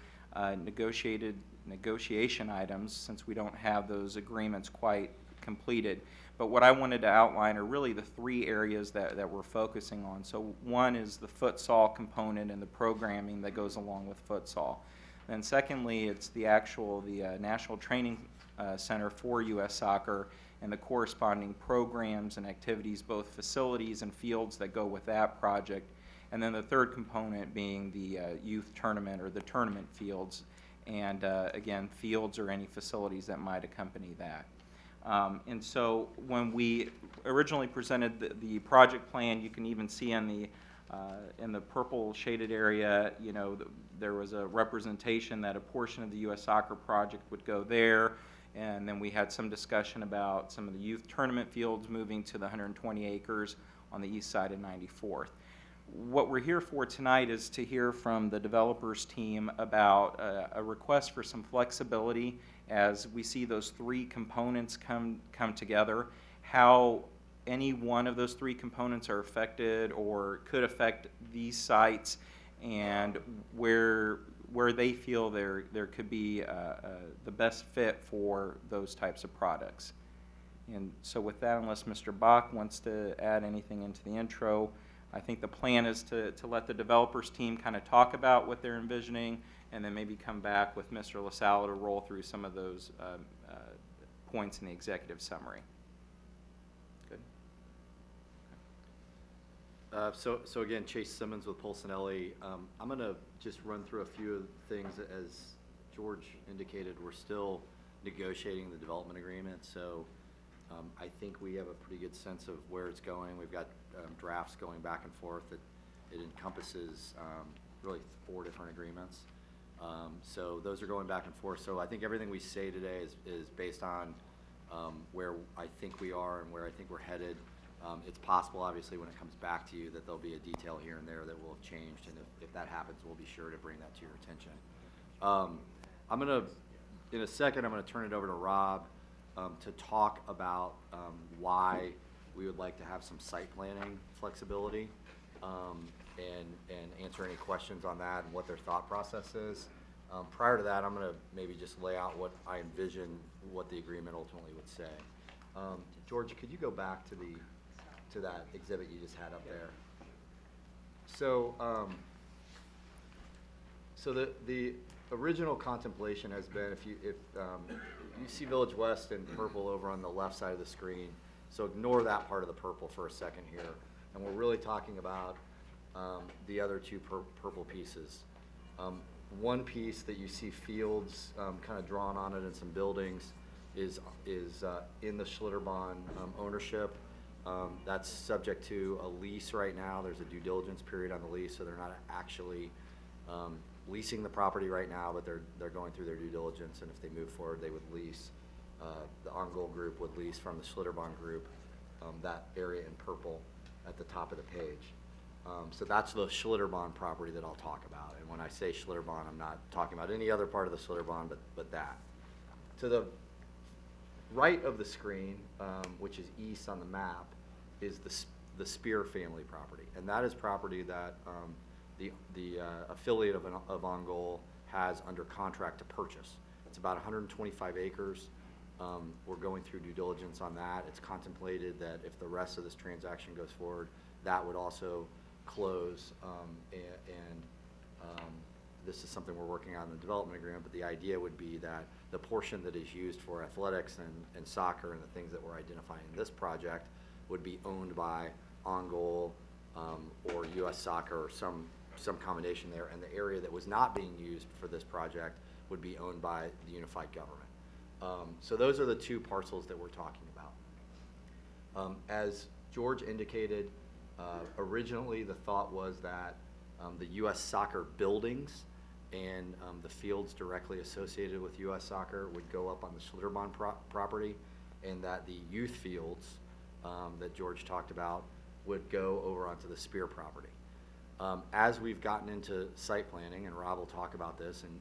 negotiation items, since we don't have those agreements quite completed. But what I wanted to outline are really the 3 areas that we're focusing on. So one is the futsal component and the programming that goes along with futsal. Then secondly, it's the National Training Center for U.S. Soccer and the corresponding programs and activities, both facilities and fields that go with that project. And then the third component being the youth tournament or the tournament fields. And again, fields or any facilities that might accompany that. And so when we originally presented the project plan, you can even see in the purple shaded area, you know, there was a representation that a portion of the U.S. Soccer project would go there. And then we had some discussion about some of the youth tournament fields moving to the 120 acres on the east side of 94th. What we're here for tonight is to hear from the developers team about a request for some flexibility as we see those 3 components come together, how any one of those 3 components are affected or could affect these sites, and where they feel there could be the best fit for those types of products. And so with that, unless Mr. Bach wants to add anything into the intro, I think the plan is to let the developers team kind of talk about what they're envisioning, and then maybe come back with Mr. LaSala to roll through some of those points in the executive summary. Good. So again, Chase Simmons with Polsinelli. I'm going to just run through a few of the things. As George indicated, we're still negotiating the development agreement, so I think we have a pretty good sense of where it's going. We've got drafts going back and forth. It encompasses really 4 different agreements. So those are going back and forth. So I think everything we say today is based on where I think we are and where I think we're headed. It's possible, obviously, when it comes back to you that there'll be a detail here and there that will have changed, and if that happens, we'll be sure to bring that to your attention. In a second, I'm going to turn it over to Rob to talk about why we would like to have some site planning flexibility, and answer any questions on that and what their thought process is. Prior to that, I'm going to maybe just lay out what I envision what the agreement ultimately would say. George, could you go back to that exhibit you just had up there? So, the original contemplation has been, if you see Village West in purple over on the left side of the screen, so ignore that part of the purple for a second here, and we're really talking about the other 2 purple pieces. One piece that you see fields kind of drawn on it and some buildings is in the Schlitterbahn ownership. That's subject to a lease right now. There's a due diligence period on the lease, so they're not actually leasing the property right now, but they're going through their due diligence, and if they move forward, they would lease, the OnGoal group would lease from the Schlitterbahn group, that area in purple at the top of the page. So that's the Schlitterbahn property that I'll talk about. And when I say Schlitterbahn, I'm not talking about any other part of the Schlitterbahn, but that. To the right of the screen, which is east on the map, is the Spear family property. And that is property that the affiliate of OnGoal has under contract to purchase. It's about 125 acres. We're going through due diligence on that. It's contemplated that if the rest of this transaction goes forward, that would also close, this is something we're working on in the development agreement, but the idea would be that the portion that is used for athletics and soccer and the things that we're identifying in this project would be owned by OnGoal or US Soccer or some combination there, and the area that was not being used for this project would be owned by the unified government. So those are the two parcels that we're talking about. As George indicated, originally the thought was that the US Soccer buildings and the fields directly associated with US Soccer would go up on the Schlitterbahn property, and that the youth fields that George talked about would go over onto the Spear property. As we've gotten into site planning, and Rob will talk about this, and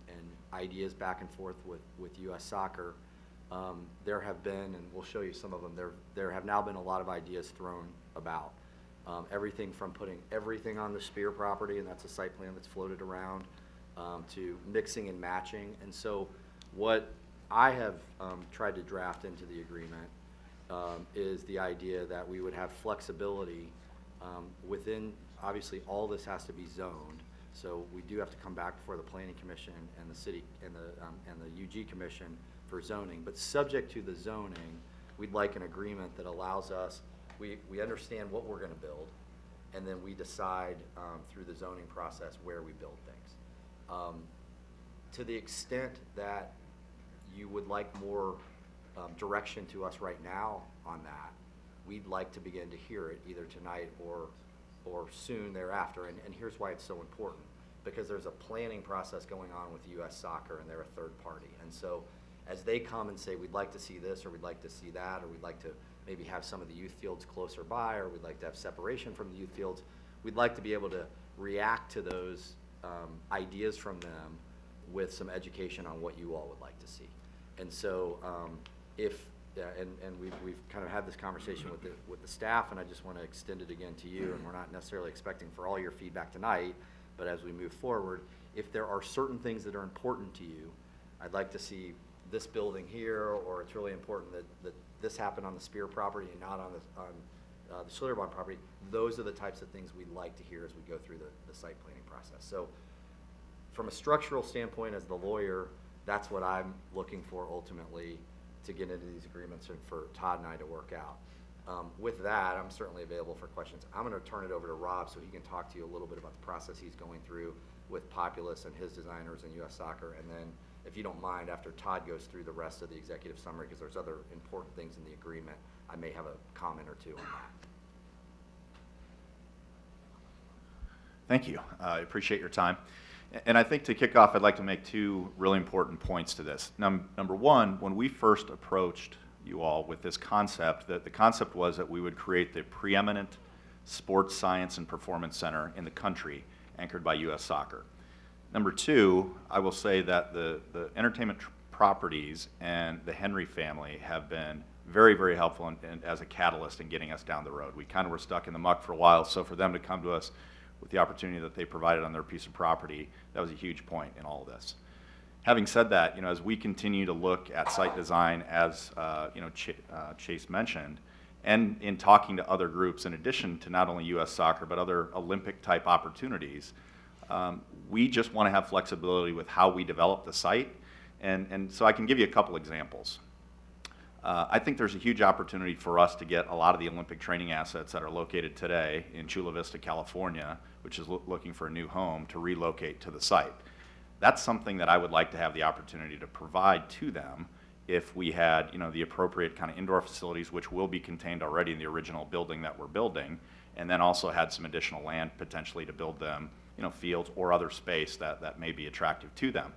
ideas back and forth with US Soccer, there have been, and we'll show you some of them, there have now been a lot of ideas thrown about. Everything from putting everything on the Spear property, and that's a site plan that's floated around, to mixing and matching. And so what I have tried to draft into the agreement is the idea that we would have flexibility within, obviously all this has to be zoned, so we do have to come back before the Planning Commission and the City and the UG Commission for zoning. But subject to the zoning, we'd like an agreement that allows us, we understand what we're gonna build, and then we decide through the zoning process where we build things. To the extent that you would like more direction to us right now on that, we'd like to begin to hear it either tonight or soon thereafter. And here's why it's so important. Because there's a planning process going on with US Soccer, and they're a third party. And so as they come and say, we'd like to see this, or we'd like to see that, or we'd like to maybe have some of the youth fields closer by, or we'd like to have separation from the youth fields, we'd like to be able to react to those ideas from them with some education on what you all would like to see. And so we've kind of had this conversation with the staff, and I just want to extend it again to you, and we're not necessarily expecting for all your feedback tonight, but as we move forward, if there are certain things that are important to you, I'd like to see this building here, or it's really important that this happened on the Spear property and not on the Schlitterbahn property, those are the types of things we'd like to hear as we go through the site planning process. So from a structural standpoint, as the lawyer, that's what I'm looking for ultimately to get into these agreements and for Todd and I to work out. With that, I'm certainly available for questions. I'm going to turn it over to Rob so he can talk to you a little bit about the process he's going through with Populous and his designers and US Soccer. And then, if you don't mind, after Todd goes through the rest of the executive summary, because there's other important things in the agreement, I may have a comment or two on that. Thank you. I appreciate your time. And I think to kick off, I'd like to make two really important points to this. Number one, when we first approached you all with this concept, the concept was that we would create the preeminent sports science and performance center in the country, anchored by US Soccer. Number two, I will say that the entertainment properties and the Henry family have been very, very helpful and as a catalyst in getting us down the road. We kind of were stuck in the muck for a while, so for them to come to us with the opportunity that they provided on their piece of property, that was a huge point in all of this. Having said that, as we continue to look at site design, as Chase mentioned, and in talking to other groups, in addition to not only US Soccer, but other Olympic-type opportunities, we just want to have flexibility with how we develop the site. And so I can give you a couple examples. I think there's a huge opportunity for us to get a lot of the Olympic training assets that are located today in Chula Vista, California, which is looking for a new home, to relocate to the site. That's something that I would like to have the opportunity to provide to them if we had, the appropriate kind of indoor facilities, which will be contained already in the original building that we're building, and then also had some additional land potentially to build them fields or other space that may be attractive to them.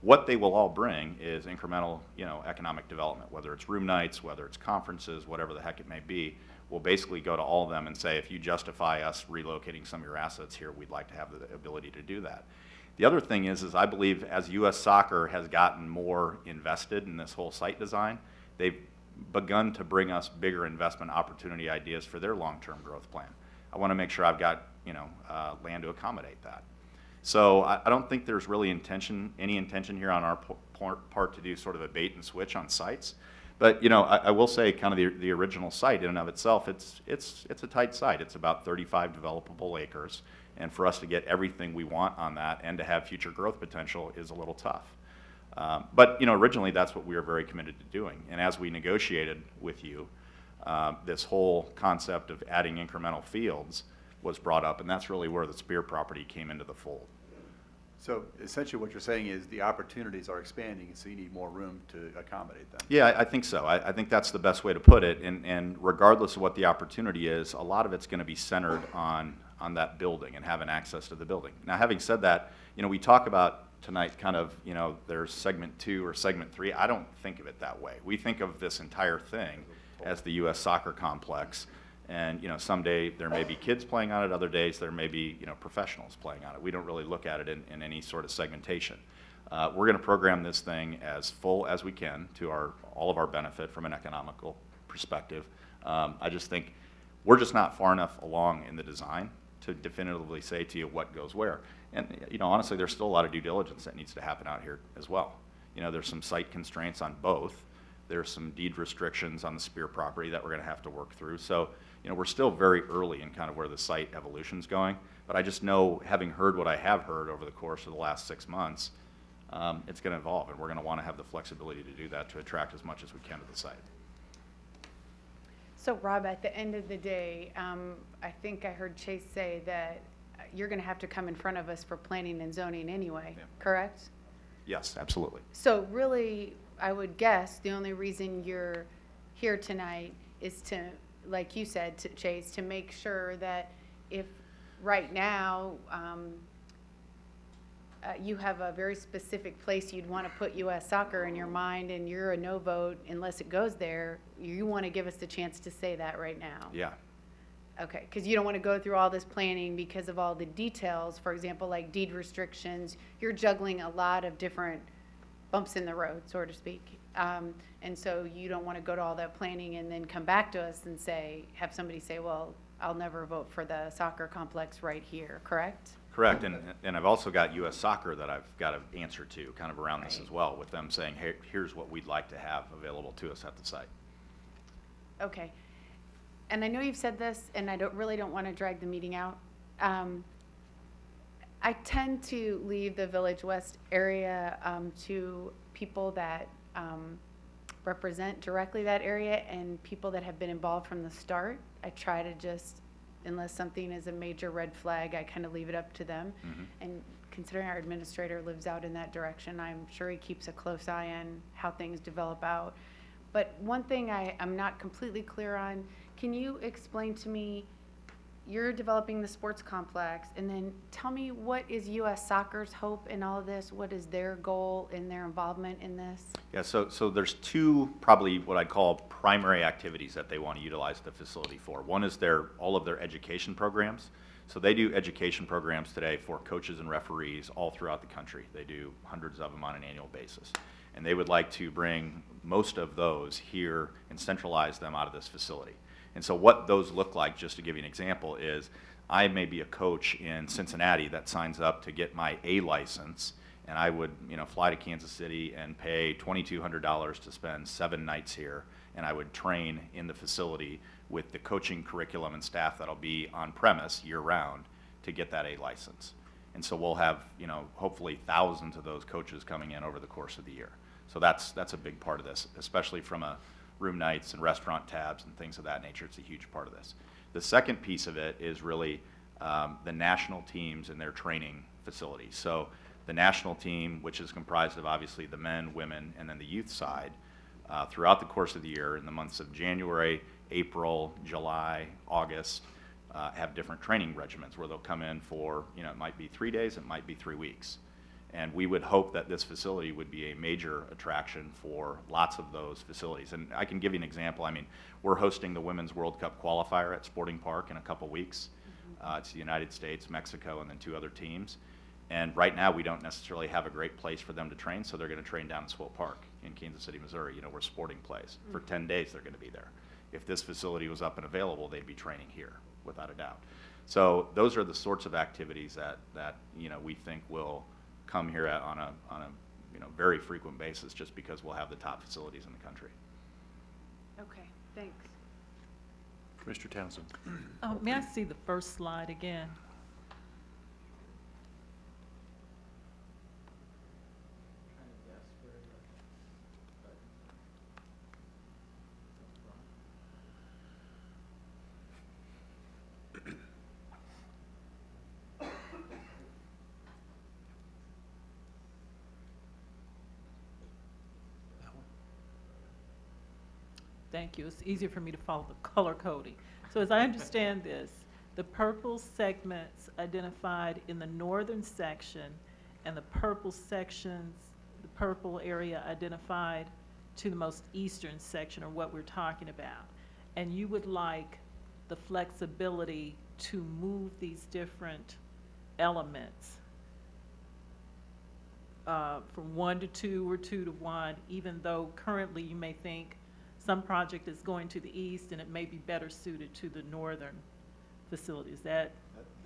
What they will all bring is incremental, economic development, whether it's room nights, whether it's conferences, whatever the heck it may be. We'll basically go to all of them and say, if you justify us relocating some of your assets here, we'd like to have the ability to do that. The other thing is I believe as U.S. Soccer has gotten more invested in this whole site design, they've begun to bring us bigger investment opportunity ideas for their long-term growth plan. I want to make sure I've got, land to accommodate that. So I don't think there's really any intention here on our part to do sort of a bait and switch on sites. But I will say, kind of the original site in and of itself, it's a tight site. It's about 35 developable acres, and for us to get everything we want on that and to have future growth potential is a little tough. But originally that's what we were very committed to doing. And as we negotiated with you, this whole concept of adding incremental fields was brought up, and that's really where the Spear property came into the fold. So essentially what you're saying is the opportunities are expanding, so you need more room to accommodate them. Yeah, I think so. I think that's the best way to put it. And regardless of what the opportunity is, a lot of it's going to be centered on that building and having access to the building. Now, having said that, we talk about tonight kind of, there's segment 2 or segment 3. I don't think of it that way. We think of this entire thing as the U.S. Soccer Complex. And someday there may be kids playing on it, other days there may be professionals playing on it. We don't really look at it in any sort of segmentation. We're going to program this thing as full as we can to all of our benefit from an economical perspective. I just think we're just not far enough along in the design to definitively say to you what goes where. And honestly, there's still a lot of due diligence that needs to happen out here as well. There's some site constraints on both. There's some deed restrictions on the Spear property that we're going to have to work through. So, we're still very early in kind of where the site evolution's going. But I just know, having heard what I have heard over the course of the last 6 months, it's going to evolve, and we're going to want to have the flexibility to do that to attract as much as we can to the site. So Rob, at the end of the day, I think I heard Chase say that you're going to have to come in front of us for planning and zoning anyway, Yeah. correct? Yes, absolutely. So really, I would guess the only reason you're here tonight is to, like you said, Chase, to make sure that if right now you have a very specific place you'd want to put U.S. Soccer in your mind and you're a no vote unless it goes there, you want to give us the chance to say that right now. Yeah. Okay, because you don't want to go through all this planning because of all the details, for example, like deed restrictions. You're juggling a lot of different bumps in the road, so to speak. And so you don't want to go to all that planning and then come back to us and have somebody say, well, I'll never vote for the soccer complex right here, correct? Correct, and I've also got U.S. Soccer that I've got to answer to kind of around this as well, with them saying, hey, here's what we'd like to have available to us at the site. Okay. And I know you've said this, and I really don't want to drag the meeting out. I tend to leave the Village West area to people that represent directly that area and people that have been involved from the start. I try to just, unless something is a major red flag, I kind of leave it up to them. Mm-hmm. And considering our administrator lives out in that direction, I'm sure he keeps a close eye on how things develop out. But one thing I'm not completely clear on, can you explain to me, you're developing the sports complex, and then tell me what is U.S. Soccer's hope in all of this? What is their goal in their involvement in this? Yeah, so there's two probably what I'd call primary activities that they want to utilize the facility for. One is all of their education programs. So they do education programs today for coaches and referees all throughout the country. They do hundreds of them on an annual basis. And they would like to bring most of those here and centralize them out of this facility. And so what those look like, just to give you an example, is I may be a coach in Cincinnati that signs up to get my A license, and I would fly to Kansas City and pay $2,200 to spend 7 nights here, and I would train in the facility with the coaching curriculum and staff that'll be on premise year-round to get that A license. And so we'll have hopefully thousands of those coaches coming in over the course of the year. So that's a big part of this, especially from a room nights and restaurant tabs and things of that nature. It's a huge part of this. The second piece of it is really the national teams and their training facilities. So the national team, which is comprised of obviously the men, women, and then the youth side, throughout the course of the year in the months of January, April, July, August, have different training regimens where they'll come in for, it might be 3 days, it might be 3 weeks. And we would hope that this facility would be a major attraction for lots of those facilities. And I can give you an example. I mean, we're hosting the Women's World Cup qualifier at Sporting Park in a couple weeks. It's the United States, Mexico, and then 2 other teams. And right now, we don't necessarily have a great place for them to train, so they're going to train down in Swope Park in Kansas City, Missouri, where Sporting plays. For 10 days, they're going to be there. If this facility was up and available, they'd be training here, without a doubt. So those are the sorts of activities that we think will come here on a very frequent basis, just because we'll have the top facilities in the country. Okay, thanks. Commissioner Townsend. May I see the first slide again? Thank you. It's easier for me to follow the color coding. So as I understand this, the purple segments identified in the northern section and the purple sections, the purple area identified to the most eastern section are what we're talking about. And you would like the flexibility to move these different elements from 1 to 2 or 2 to 1, even though currently you may think some project is going to the east and it may be better suited to the northern facility. Is that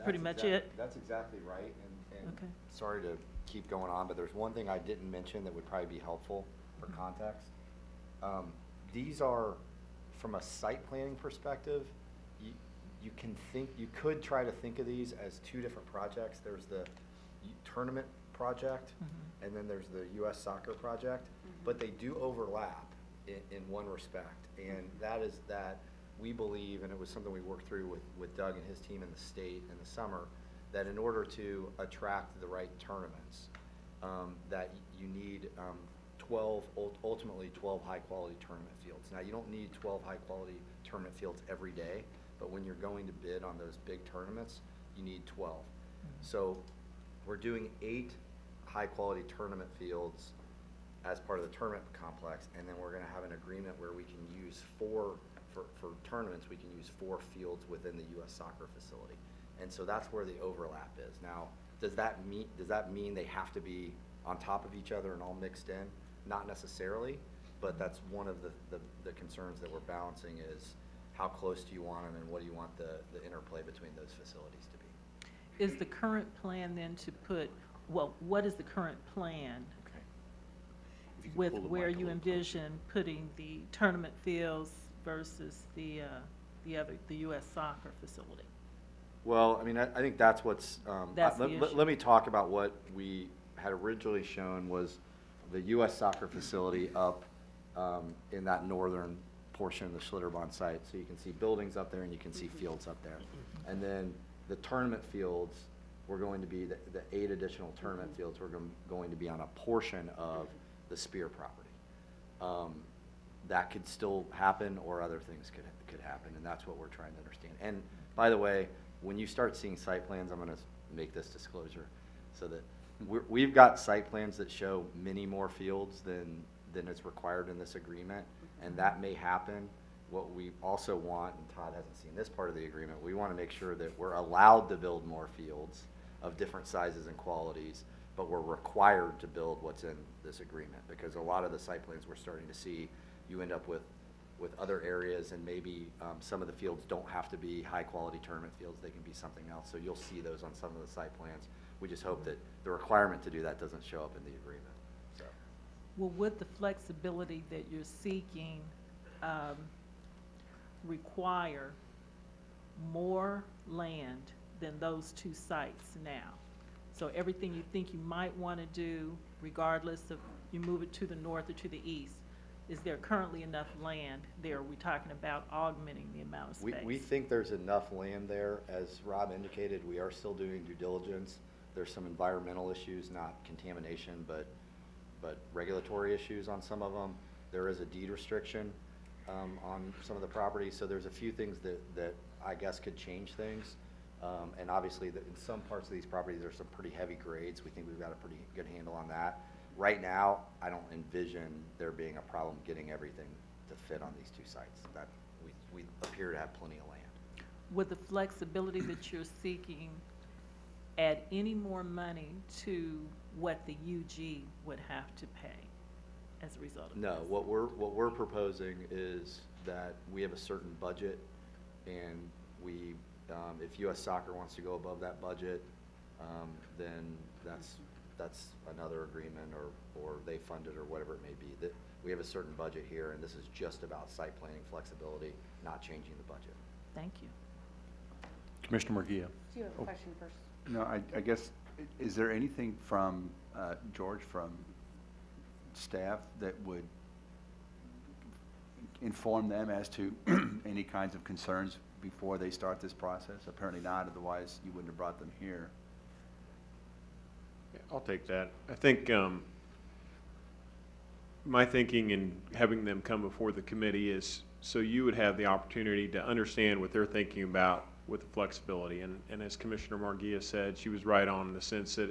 pretty much it? That's exactly right. And Okay. sorry to keep going on, but there's one thing I didn't mention that would probably be helpful for context. These are, from a site planning perspective, you could try to think of these as 2 different projects. There's the tournament project, and then there's the U.S. soccer project, but they do overlap in one respect, and that is that we believe, and it was something we worked through with Doug and his team in the state in the summer, that in order to attract the right tournaments, that you need 12, ultimately 12 high-quality tournament fields. Now, you don't need 12 high-quality tournament fields every day, but when you're going to bid on those big tournaments, you need 12. So we're doing 8 high-quality tournament fields as part of the tournament complex, and then we're going to have an agreement where we can use 4, for tournaments, we can use 4 fields within the U.S. soccer facility. And so that's where the overlap is. Now, does that mean they have to be on top of each other and all mixed in? Not necessarily, but that's one of the concerns that we're balancing is how close do you want them and what do you want the interplay between those facilities to be? Is the current plan then to put, well, what is the current plan If you could with pull the where mic a you little closer. envision putting the tournament fields versus the U.S. soccer facility? Well, I mean, I think that's what's, That's the issue. let me talk about what we had originally shown was the U.S. soccer facility up in that northern portion of the Schlitterbahn site. So you can see buildings up there and you can see fields up there. And then the tournament fields were going to be, the 8 additional tournament fields were going to be on a portion of the Spear property. That could still happen, or other things could happen, and that's what we're trying to understand. And by the way, when you start seeing site plans, I'm going to make this disclosure, so that we've got site plans that show many more fields than is required in this agreement, and that may happen. What we also want, and Todd hasn't seen this part of the agreement, we want to make sure that we're allowed to build more fields of different sizes and qualities, but we're required to build what's in this agreement, because a lot of the site plans we're starting to see, you end up with other areas, and maybe some of the fields don't have to be high-quality tournament fields. They can be something else. So you'll see those on some of the site plans. We just hope that the requirement to do that doesn't show up in the agreement. So. Well, would the flexibility that you're seeking require more land than those 2 sites now? So everything you think you might want to do, regardless of you move it to the north or to the east, is there currently enough land there? Are we talking about augmenting the amount of space? We think there's enough land there. As Rob indicated, we are still doing due diligence. There's some environmental issues, not contamination, but regulatory issues on some of them. There is a deed restriction on some of the property, so there's a few things that I guess, could change things. And obviously, in some parts of these properties, there's some pretty heavy grades. We think we've got a pretty good handle on that. Right now, I don't envision there being a problem getting everything to fit on these two sites. That we appear to have plenty of land. Would the flexibility that you're seeking add any more money to what the UG would have to pay as a result of this? No, what we're proposing is that we have a certain budget, and we, if U.S. Soccer wants to go above that budget, then that's another agreement, or they fund it, or whatever it may be. That we have a certain budget here, and this is just about site planning flexibility, not changing the budget. Thank you. Commissioner Murguia. Do you have a question first? No, I guess, is there anything from, George, from staff that would inform them as to any kinds of concerns before they start this process? Apparently not, otherwise you wouldn't have brought them here. I'll take that. I think my thinking in having them come before the committee is so you would have the opportunity to understand what they're thinking about with the flexibility. And as Commissioner Murguia said, she was right on in the sense that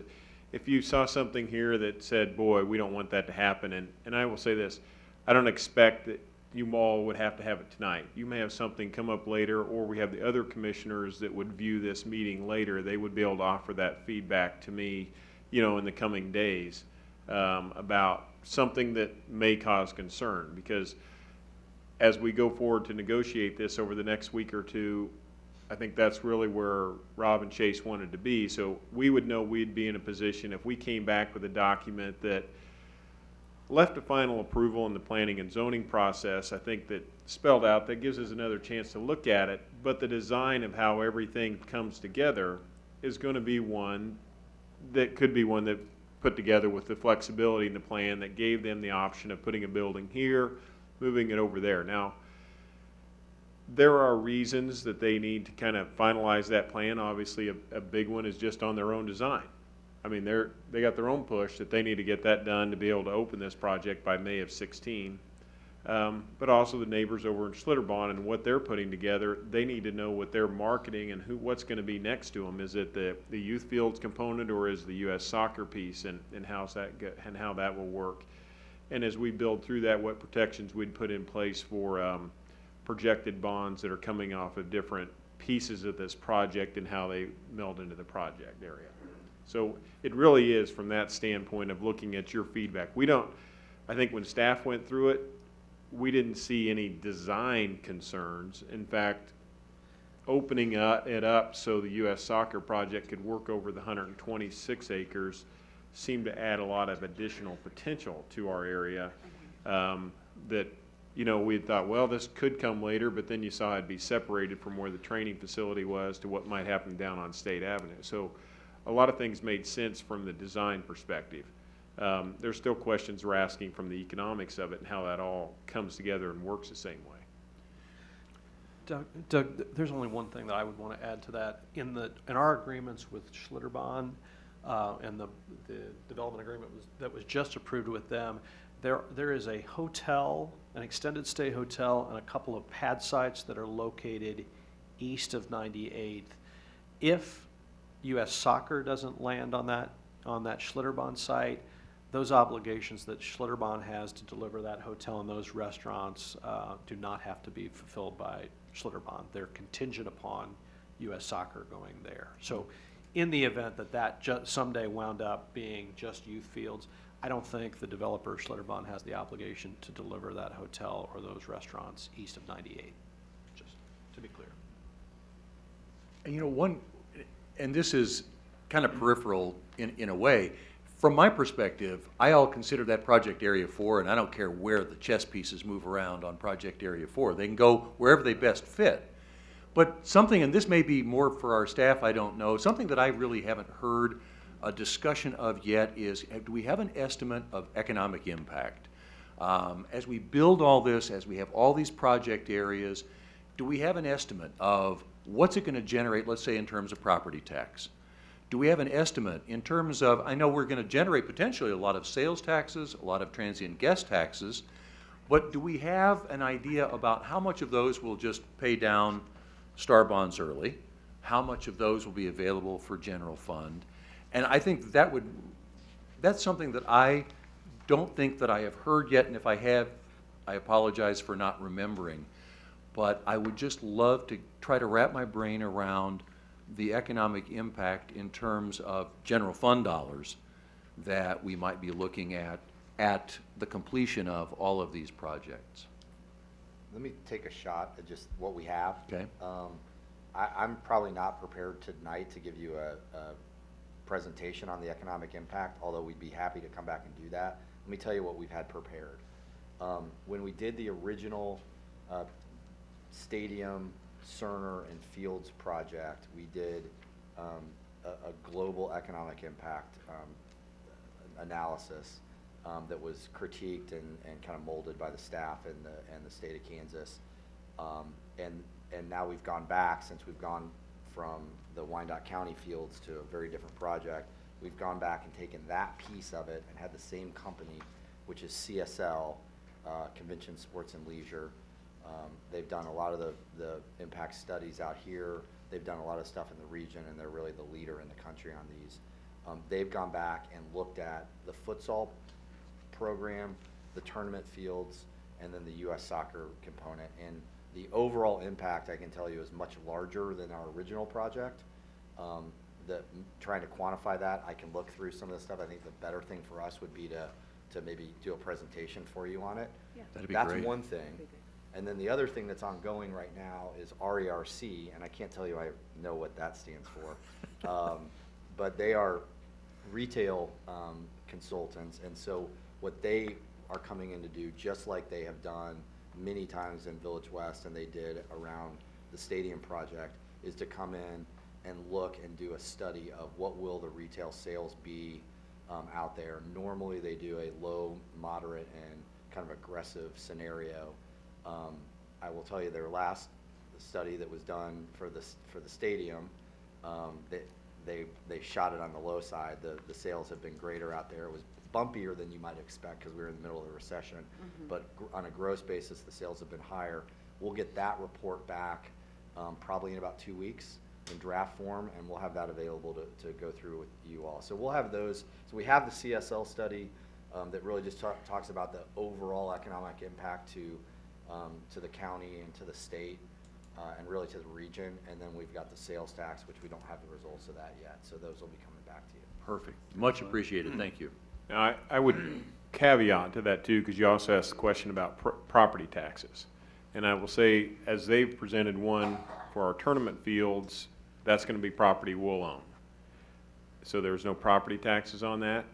if you saw something here that said, boy, we don't want that to happen, and I will say this, I don't expect that you all would have to have it tonight. You may have something come up later, or we have the other commissioners that would view this meeting later. They would be able to offer that feedback to me, you know, in the coming days about something that may cause concern, because as we go forward to negotiate this over the next week or two, I think that's really where Rob and Chase wanted to be. So we would know we'd be in a position if we came back with a document that left a final approval in the planning and zoning process, I think that spelled out, that gives us another chance to look at it. But the design of how everything comes together is going to be one that could be one that put together with the flexibility in the plan that gave them the option of putting a building here, moving it over there. Now, there are reasons that they need to kind of finalize that plan. Obviously, a big one is just on their own design. I mean, they got their own push that they need to get that done to be able to open this project by May of 16. But also the neighbors over in Schlitterbahn and what they're putting together, they need to know what they're marketing and what's going to be next to them. Is it the youth fields component, or is the U.S. Soccer piece, and how that will work? And as we build through that, what protections we'd put in place for projected bonds that are coming off of different pieces of this project and how they meld into the project area. So it really is from that standpoint of looking at your feedback. I think when staff went through it, we didn't see any design concerns. In fact, opening it up so the U.S. Soccer project could work over the 126 acres seemed to add a lot of additional potential to our area that, you know, we had thought, well, this could come later, but then you saw it'd be separated from where the training facility was to what might happen down on State Avenue. So a lot of things made sense from the design perspective. There's still questions we're asking from the economics of it and how that all comes together and works the same way. Doug, there's only one thing that I would want to add to that. In our agreements with Schlitterbahn and the development agreement that was just approved with them, there is a hotel, an extended stay hotel, and a couple of pad sites that are located east of 98th. If U.S. Soccer doesn't land on that Schlitterbahn site, those obligations that Schlitterbahn has to deliver that hotel and those restaurants do not have to be fulfilled by Schlitterbahn. They're contingent upon U.S. Soccer going there. So in the event that someday wound up being just youth fields, I don't think the developer Schlitterbahn has the obligation to deliver that hotel or those restaurants east of 98, just to be clear. And you know, and this is kind of peripheral in a way. From my perspective, I all consider that Project Area 4, and I don't care where the chess pieces move around on Project Area 4. They can go wherever they best fit. But something, and this may be more for our staff, I don't know, something that I really haven't heard a discussion of yet is, do we have an estimate of economic impact? As we build all this, as we have all these project areas, do we have an estimate of what's it going to generate, let's say in terms of property tax? Do we have an estimate in terms of, I know we're going to generate potentially a lot of sales taxes, a lot of transient guest taxes, but do we have an idea about how much of those will just pay down star bonds early? How much of those will be available for general fund? And I think that's something that I don't think that I have heard yet, and if I have, I apologize for not remembering. But I would just love to try to wrap my brain around the economic impact in terms of general fund dollars that we might be looking at the completion of all of these projects. Let me take a shot at just what we have. Okay. I'm probably not prepared tonight to give you a presentation on the economic impact, although we'd be happy to come back and do that. Let me tell you what we've had prepared. When we did the original stadium, Cerner, and Fields project, we did a global economic impact analysis that was critiqued and kind of molded by the staff and the state of Kansas. And now we've gone back, since we've gone from the Wyandotte County Fields to a very different project, we've gone back and taken that piece of it and had the same company, which is CSL, Convention Sports and Leisure. They've done a lot of the impact studies out here. They've done a lot of stuff in the region, and they're really the leader in the country on these. They've gone back and looked at the futsal program, the tournament fields, and then the U.S. soccer component. And the overall impact, I can tell you, is much larger than our original project. Trying to quantify that, I can look through some of the stuff. I think the better thing for us would be to maybe do a presentation for you on it. Yeah. That'd be That's great. one thing. And then the other thing that's ongoing right now is RERC, and I can't tell you I know what that stands for. But they are retail consultants, and so what they are coming in to do, just like they have done many times in Village West and they did around the stadium project, is to come in and look and do a study of what will the retail sales be out there. Normally they do a low, moderate, and kind of aggressive scenario. I will tell you, their last study that was done for the stadium, they shot it on the low side. The sales have been greater out there. It was bumpier than you might expect because we were in the middle of the recession. But on a gross basis, the sales have been higher. We'll get that report back probably in about 2 weeks in draft form, and we'll have that available to go through with you all. So we'll have those. So we have the CSL study that really just talks about the overall economic impact to the county and to the state and really to the region. And then we've got the sales tax, which we don't have the results of that yet. So those will be coming back to you. Perfect. Much appreciated. Thank you. Now, I would caveat to that too, because you also asked the question about property taxes. And I will say, as they've presented one for our tournament fields, that's going to be property we'll own. So there's no property taxes on that.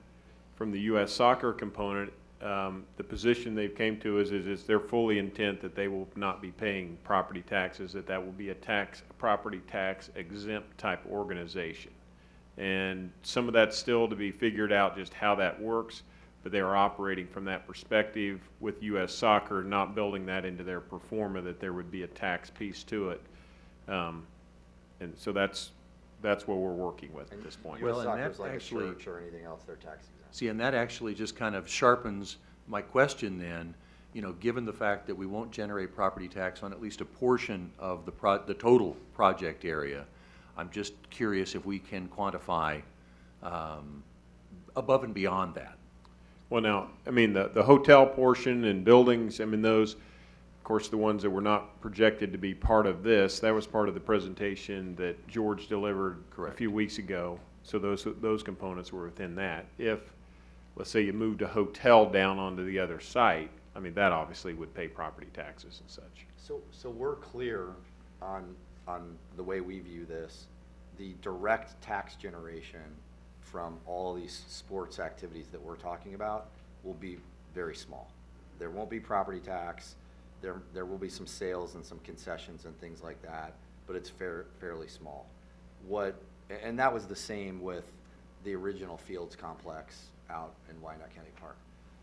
From the U.S. soccer component, the position they've came to is they're fully intent that they will not be paying property taxes, that will be a property tax exempt type organization. And some of that's still to be figured out just how that works, but they are operating from that perspective with U.S. soccer, not building that into their pro forma that there would be a tax piece to it. And so that's what we're working with at this point. Well, US and soccer's that like actually- a church or anything else, they're tax exempt. See, and that actually just kind of sharpens my question then, given the fact that we won't generate property tax on at least a portion of the total project area. I'm just curious if we can quantify above and beyond that. Well, now, I mean, the hotel portion and buildings, I mean, those, of course, the ones that were not projected to be part of this, that was part of the presentation that George delivered a few weeks ago. So those components were within that. If, let's say, you moved a hotel down onto the other site, I mean, that obviously would pay property taxes and such. So we're clear on the way we view this. The direct tax generation from all these sports activities that we're talking about will be very small. There won't be property tax. There will be some sales and some concessions and things like that, but it's fairly small. And that was the same with the original Fields complex out in Wyandotte County Park.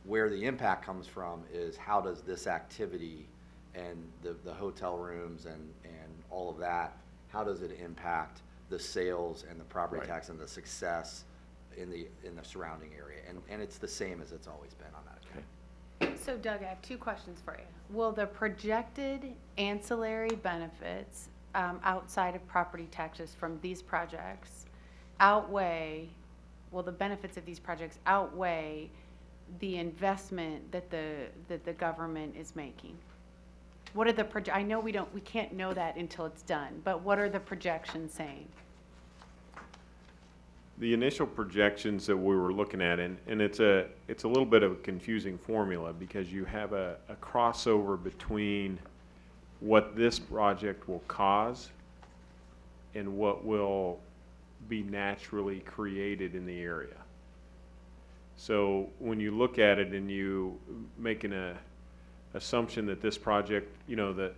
Where the impact comes from is how does this activity and the hotel rooms and all of that, how does it impact the sales and the property tax and the success in the surrounding area? And it's the same as it's always been on that account. So Doug, I have 2 questions for you. Will the projected ancillary benefits outside of property taxes from these projects outweigh, will the benefits of these projects outweigh the investment that the government is making? What are the I know we can't know that until it's done, but what are the projections saying? The initial projections that we were looking at, and it's a little bit of a confusing formula because you have a crossover between what this project will cause and what will be naturally created in the area. So when you look at it and you make an assumption that this project, you know, that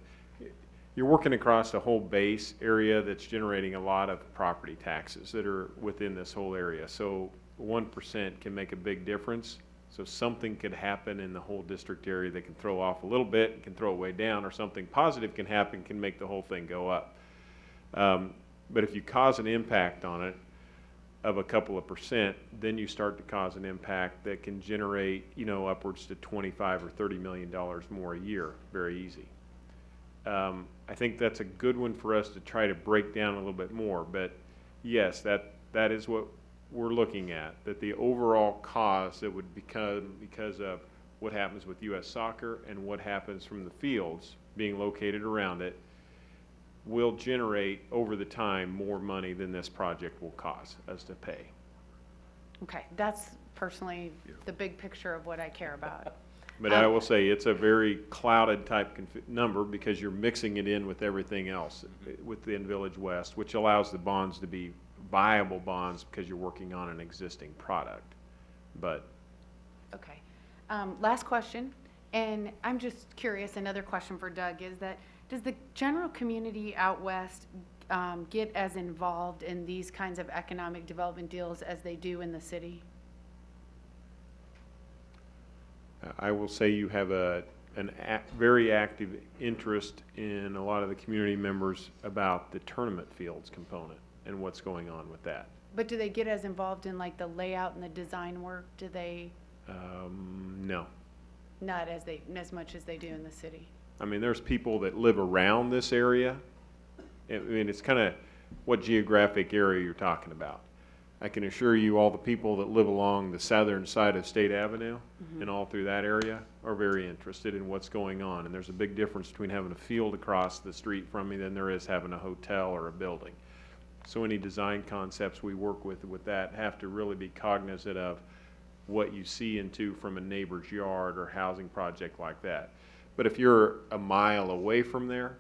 you're working across a whole base area that's generating a lot of property taxes that are within this whole area. So 1% can make a big difference. So something could happen in the whole district area that can throw off a little bit, and can throw it way down, or something positive can happen, can make the whole thing go up. But if you cause an impact on it of a couple of percent, then you start to cause an impact that can generate, you know, upwards to $25 or $30 million more a year, very easy. I think that's a good one for us to try to break down a little bit more, but yes, that is what we're looking at, that the overall cost that would become because of what happens with U.S. Soccer and what happens from the fields being located around it will generate over the time more money than this project will cost us to pay. Okay, that's personally the big picture of what I care about. But I will say it's a very clouded type number because you're mixing it in with everything else within Village West, which allows the bonds to be viable bonds because you're working on an existing product. But Okay. Last question, and I'm just curious, another question for Doug is that, does the general community out west get as involved in these kinds of economic development deals as they do in the city? I will say you have a very active interest in a lot of the community members about the tournament fields component and what's going on with that. But do they get as involved in like the layout and the design work? Do they? No. Not as much as they do in the city. I mean, there's people that live around this area. I mean, it's kind of what geographic area you're talking about. I can assure you all the people that live along the southern side of State Avenue and all through that area are very interested in what's going on. And there's a big difference between having a field across the street from me than there is having a hotel or a building. So any design concepts we work with that have to really be cognizant of what you see into from a neighbor's yard or housing project like that. But if you're a mile away from there,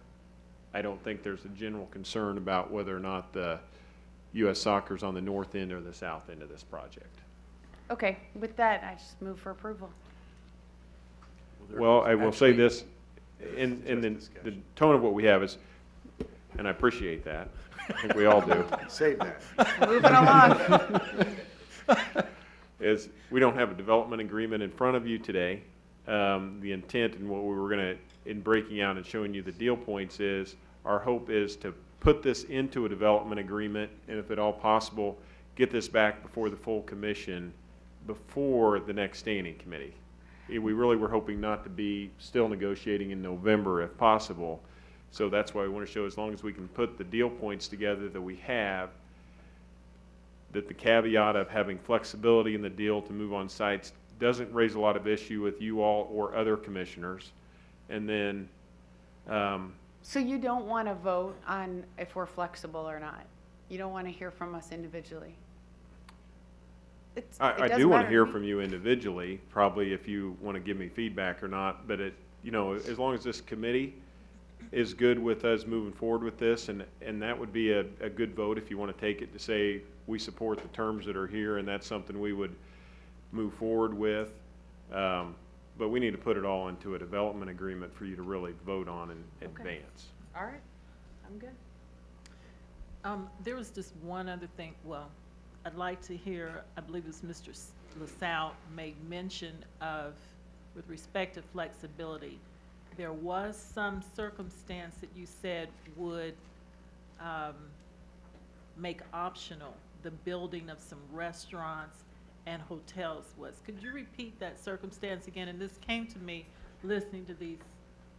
I don't think there's a general concern about whether or not the U.S. Soccer's on the north end or the south end of this project. Okay, with that, I just move for approval. Well, I will say this, and then the tone of what we have is, and I appreciate that, I think we all do. Save that. Moving along. Is we don't have a development agreement in front of you today. The intent and what we were going to, in breaking out and showing you the deal points is, our hope is to put this into a development agreement, and if at all possible, get this back before the full commission before the next standing committee. We really were hoping not to be still negotiating in November if possible. So that's why we want to show, as long as we can put the deal points together that we have, that the caveat of having flexibility in the deal to move on sites doesn't raise a lot of issue with you all or other commissioners. And then So you don't want to vote on if we're flexible or not? You don't want to hear from us individually? I do want to hear from you individually, probably if you want to give me feedback or not, but you know, as long as this committee is good with us moving forward with this, and that would be a good vote if you want to take it to say we support the terms that are here, and that's something we would move forward with. But we need to put it all into a development agreement for you to really vote on in advance. All right, I'm good. There was just one other thing, well, I'd like to hear, I believe it was Mr. LaSalle made mention of, with respect to flexibility, there was some circumstance that you said would make optional the building of some restaurants and hotels was. Could you repeat that circumstance again? And this came to me listening to these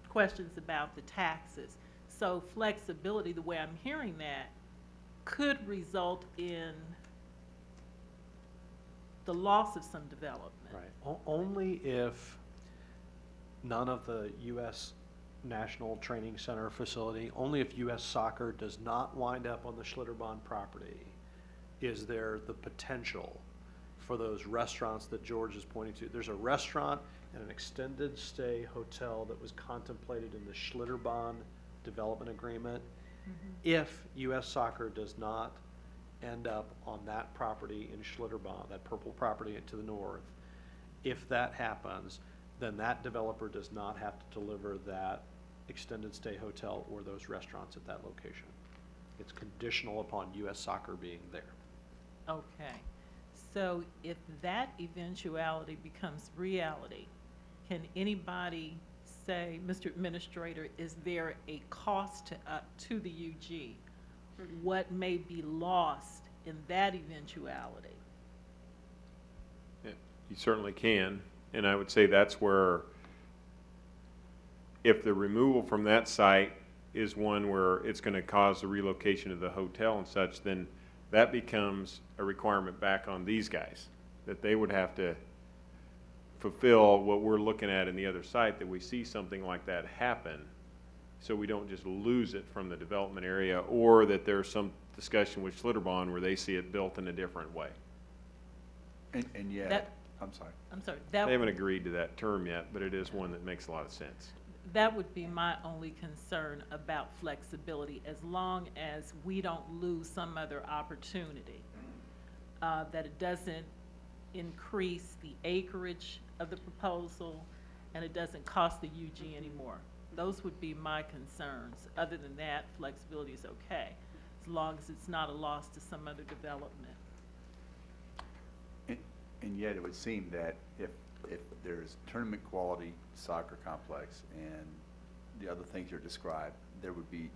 questions about the taxes. So flexibility, the way I'm hearing that, could result in the loss of some development. Right. Only if none of the U.S. National Training Center facility, only if U.S. Soccer does not wind up on the Schlitterbahn property, is there the potential for those restaurants that George is pointing to. There's a restaurant and an extended stay hotel that was contemplated in the Schlitterbahn development agreement. If U.S. Soccer does not end up on that property in Schlitterbahn, that purple property to the north, if that happens, then that developer does not have to deliver that extended stay hotel or those restaurants at that location. It's conditional upon U.S. Soccer being there. Okay, so if that eventuality becomes reality, can anybody say, Mr. Administrator, is there a cost to the UG? What may be lost in that eventuality? Yeah, you certainly can, and I would say that's where, if the removal from that site is one where it's going to cause the relocation of the hotel and such, then that becomes a requirement back on these guys, that they would have to fulfill what we're looking at in the other site, that we see something like that happen, so we don't just lose it from the development area, or that there's some discussion with Schlitterbahn where they see it built in a different way. And yet, That- I'm sorry. I'm sorry, They that, haven't agreed to that term yet, but it is one that makes a lot of sense. that would be my only concern about flexibility, as long as we don't lose some other opportunity, that it doesn't increase the acreage of the proposal, and it doesn't cost the UG anymore. Those would be my concerns. Other than that, flexibility is okay, as long as it's not a loss to some other development. And yet, it would seem that if there's tournament quality soccer complex and the other things you described, there would be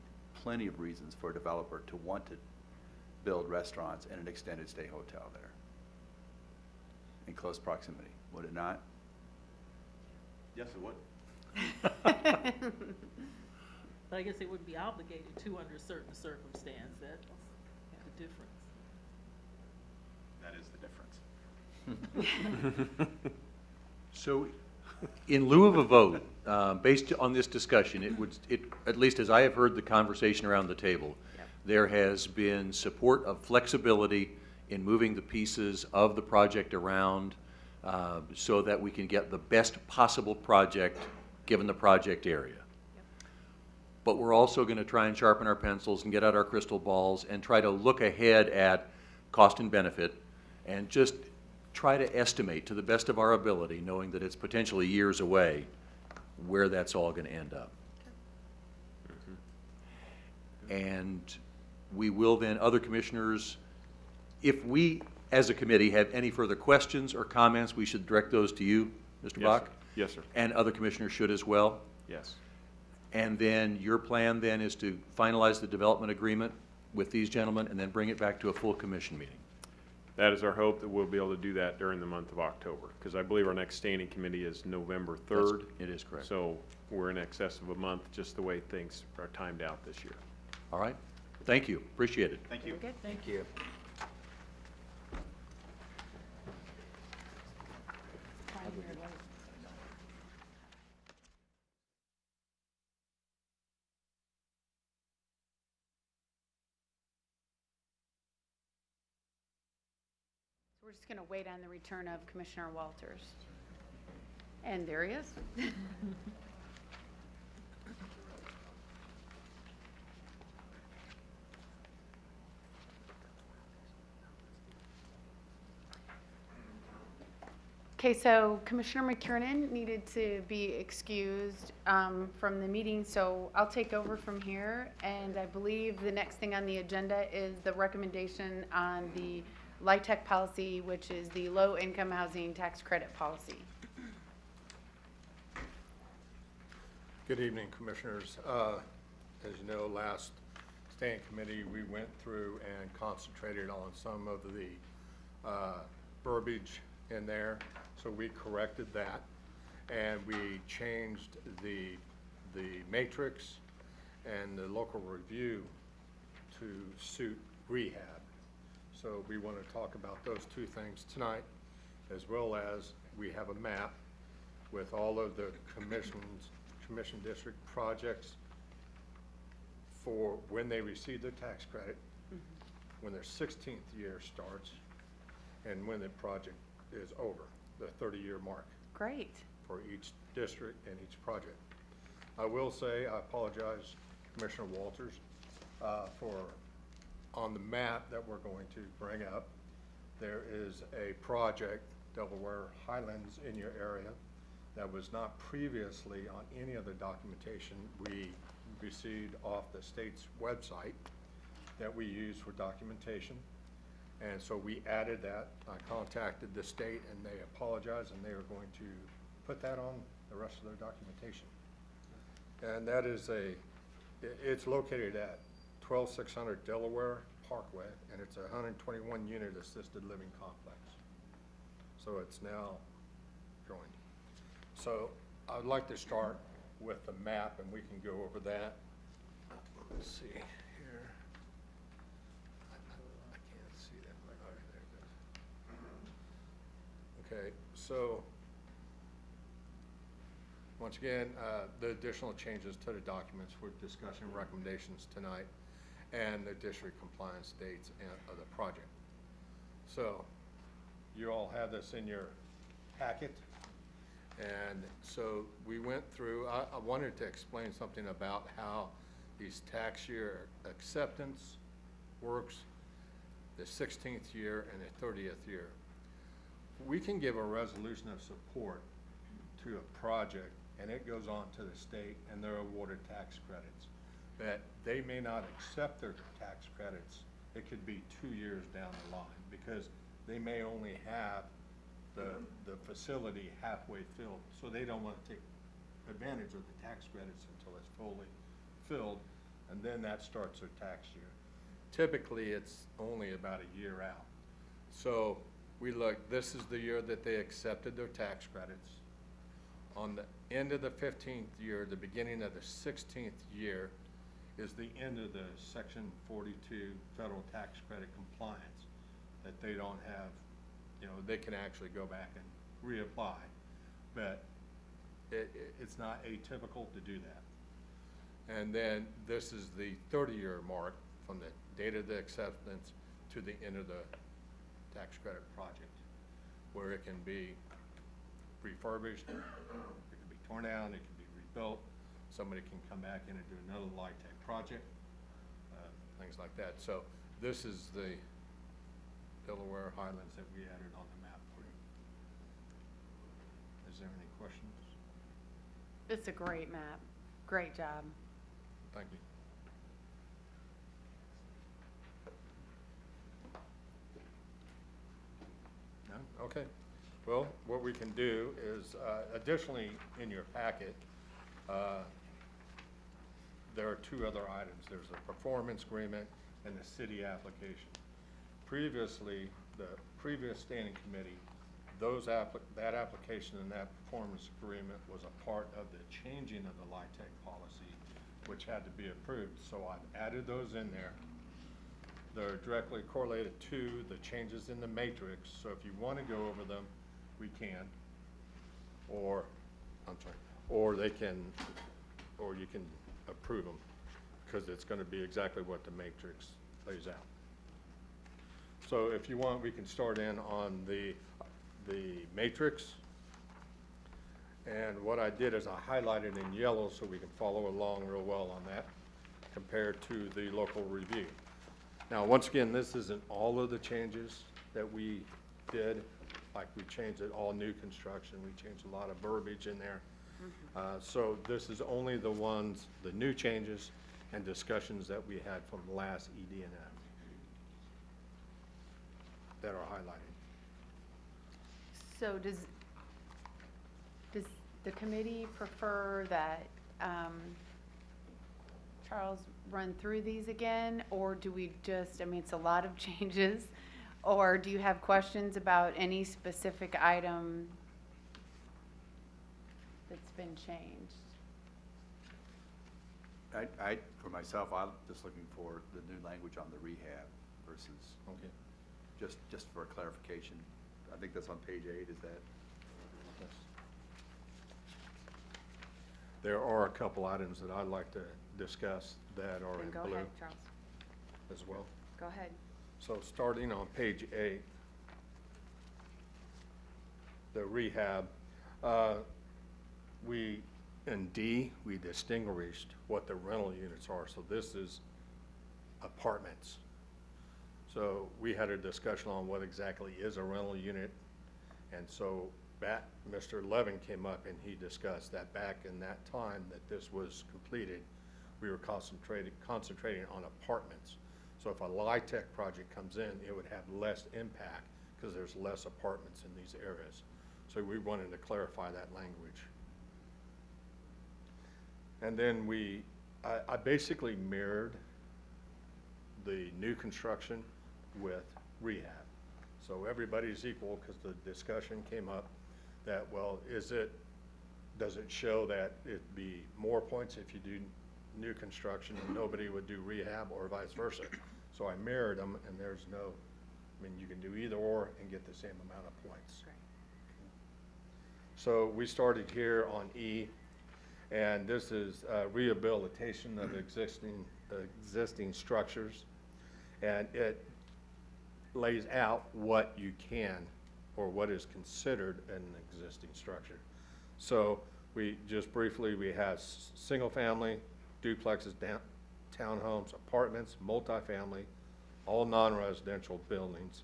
plenty of reasons for a developer to want to build restaurants and an extended stay hotel there in close proximity, would it not? Yes, it would. But I guess they wouldn't be obligated to under certain circumstances. That's the difference. That is the difference. So, in lieu of a vote, based on this discussion, at least as I have heard the conversation around the table, there has been support of flexibility in moving the pieces of the project around so that we can get the best possible project given the project area. But we're also going to try and sharpen our pencils and get out our crystal balls and try to look ahead at cost and benefit and just try to estimate to the best of our ability, knowing that it's potentially years away, where that's all going to end up. And we will then, other commissioners, if we, as a committee, have any further questions or comments, we should direct those to you, Mr. Yes, Bach? sir. Yes, sir. And other commissioners should as well? Yes. And then your plan then is to finalize the development agreement with these gentlemen and then bring it back to a full commission meeting? That is our hope, that we'll be able to do that during the month of October, because I believe our next standing committee is November 3rd. It is correct. So we're in excess of a month, just the way things are timed out this year. All right? Thank you. Appreciate it. Thank you. Good. Thank you. We're just going to wait on the return of Commissioner Walters. And there he is. Okay, so Commissioner McKiernan needed to be excused from the meeting, so I'll take over from here. And I believe the next thing on the agenda is the recommendation on the LIHTC policy, which is the low-income housing tax credit policy. Good evening, Commissioners. As you know, last standing committee, we went through and concentrated on some of the verbiage in there. So we corrected that, and we changed the matrix and the local review to suit rehab. So we want to talk about those two things tonight, as well as we have a map with all of the commission district projects for when they receive their tax credit, when their 16th year starts, and when the project is over, the 30-year mark Great. for each district and each project. I will say, I apologize, Commissioner Walters, for, on the map that we're going to bring up, there is a project, Delaware Highlands, in your area that was not previously on any of the documentation we received off the state's website that we use for documentation. And so we added that. I contacted the state and they apologized, and they are going to put that on the rest of their documentation. And that is it's located at 12600 Delaware Parkway, and it's a 121 unit assisted living complex. So it's now joined. So I'd like to start with the map, and we can go over that. Let's see here. I can't see that. Oh, there it is. Okay, so once again, the additional changes to the documents for discussion recommendations tonight, and the district compliance dates of the project. So you all have this in your packet. And so we went through, I wanted to explain something about how these tax year acceptance works, the 16th year and the 30th year. We can give a resolution of support to a project, and it goes on to the state, and they're awarded tax credits. But they may not accept their tax credits. It could be 2 years down the line, because they may only have the facility halfway filled, so they don't want to take advantage of the tax credits until it's fully filled, and then that starts their tax year. Typically, it's only about a year out. So we look, this is the year that they accepted their tax credits. On the end of the 15th year, the beginning of the 16th year is the end of the Section 42 federal tax credit compliance, that they don't have. You know, they can actually go back and reapply, but it's not atypical to do that. And then this is the 30-year mark from the date of the acceptance to the end of the tax credit project, where it can be refurbished, it can be torn down, it can be rebuilt. Somebody can come back in and do another LIHTC project, things like that. So this is the Delaware Highlands that we added on the map for you. Is there any questions? It's a great map. Great job. Thank you. No? Okay. Well, what we can do is, additionally in your packet, there are two other items. There's a performance agreement and the city application. Previously, the previous standing committee, that application and that performance agreement was a part of the changing of the LIHTC policy, which had to be approved. So I've added those in there. They're directly correlated to the changes in the matrix. So if you want to go over them, we can. Or you can approve them, because it's going to be exactly what the matrix lays out. So if you want, we can start in on the matrix. And what I did is I highlighted in yellow so we can follow along real well on that compared to the local review. Now, once again, this isn't all of the changes that we did. Like, we changed it all new construction. We changed a lot of verbiage in there. So this is only the new changes and discussions that we had from the last ED&F that are highlighted. So does the committee prefer that Charles run through these again, or do we just, I mean, it's a lot of changes, or do you have questions about any specific item that's been changed? For myself, I'm just looking for the new language on the rehab versus, Okay. just for clarification. I think that's on page 8, is that? Yes. There are a couple items that I'd like to discuss that are Then in go blue ahead, Charles. as well. Go ahead. So starting on page 8, the rehab, in D, we distinguished what the rental units are. So this is apartments. So we had a discussion on what exactly is a rental unit. And so Mr. Levin came up and he discussed that back in that time that this was completed, we were concentrating on apartments. So if a LIHTC project comes in, it would have less impact because there's less apartments in these areas. So we wanted to clarify that language. And then I basically mirrored the new construction with rehab. So everybody's equal because the discussion came up that, well, does it show that it'd be more points if you do new construction and nobody would do rehab, or vice versa? So I mirrored them, and you can do either or and get the same amount of points. Great. So we started here on E, and this is rehabilitation of existing structures. And it lays out what you can, or what is considered an existing structure. So we have single family, duplexes, townhomes, apartments, multifamily, all non-residential buildings,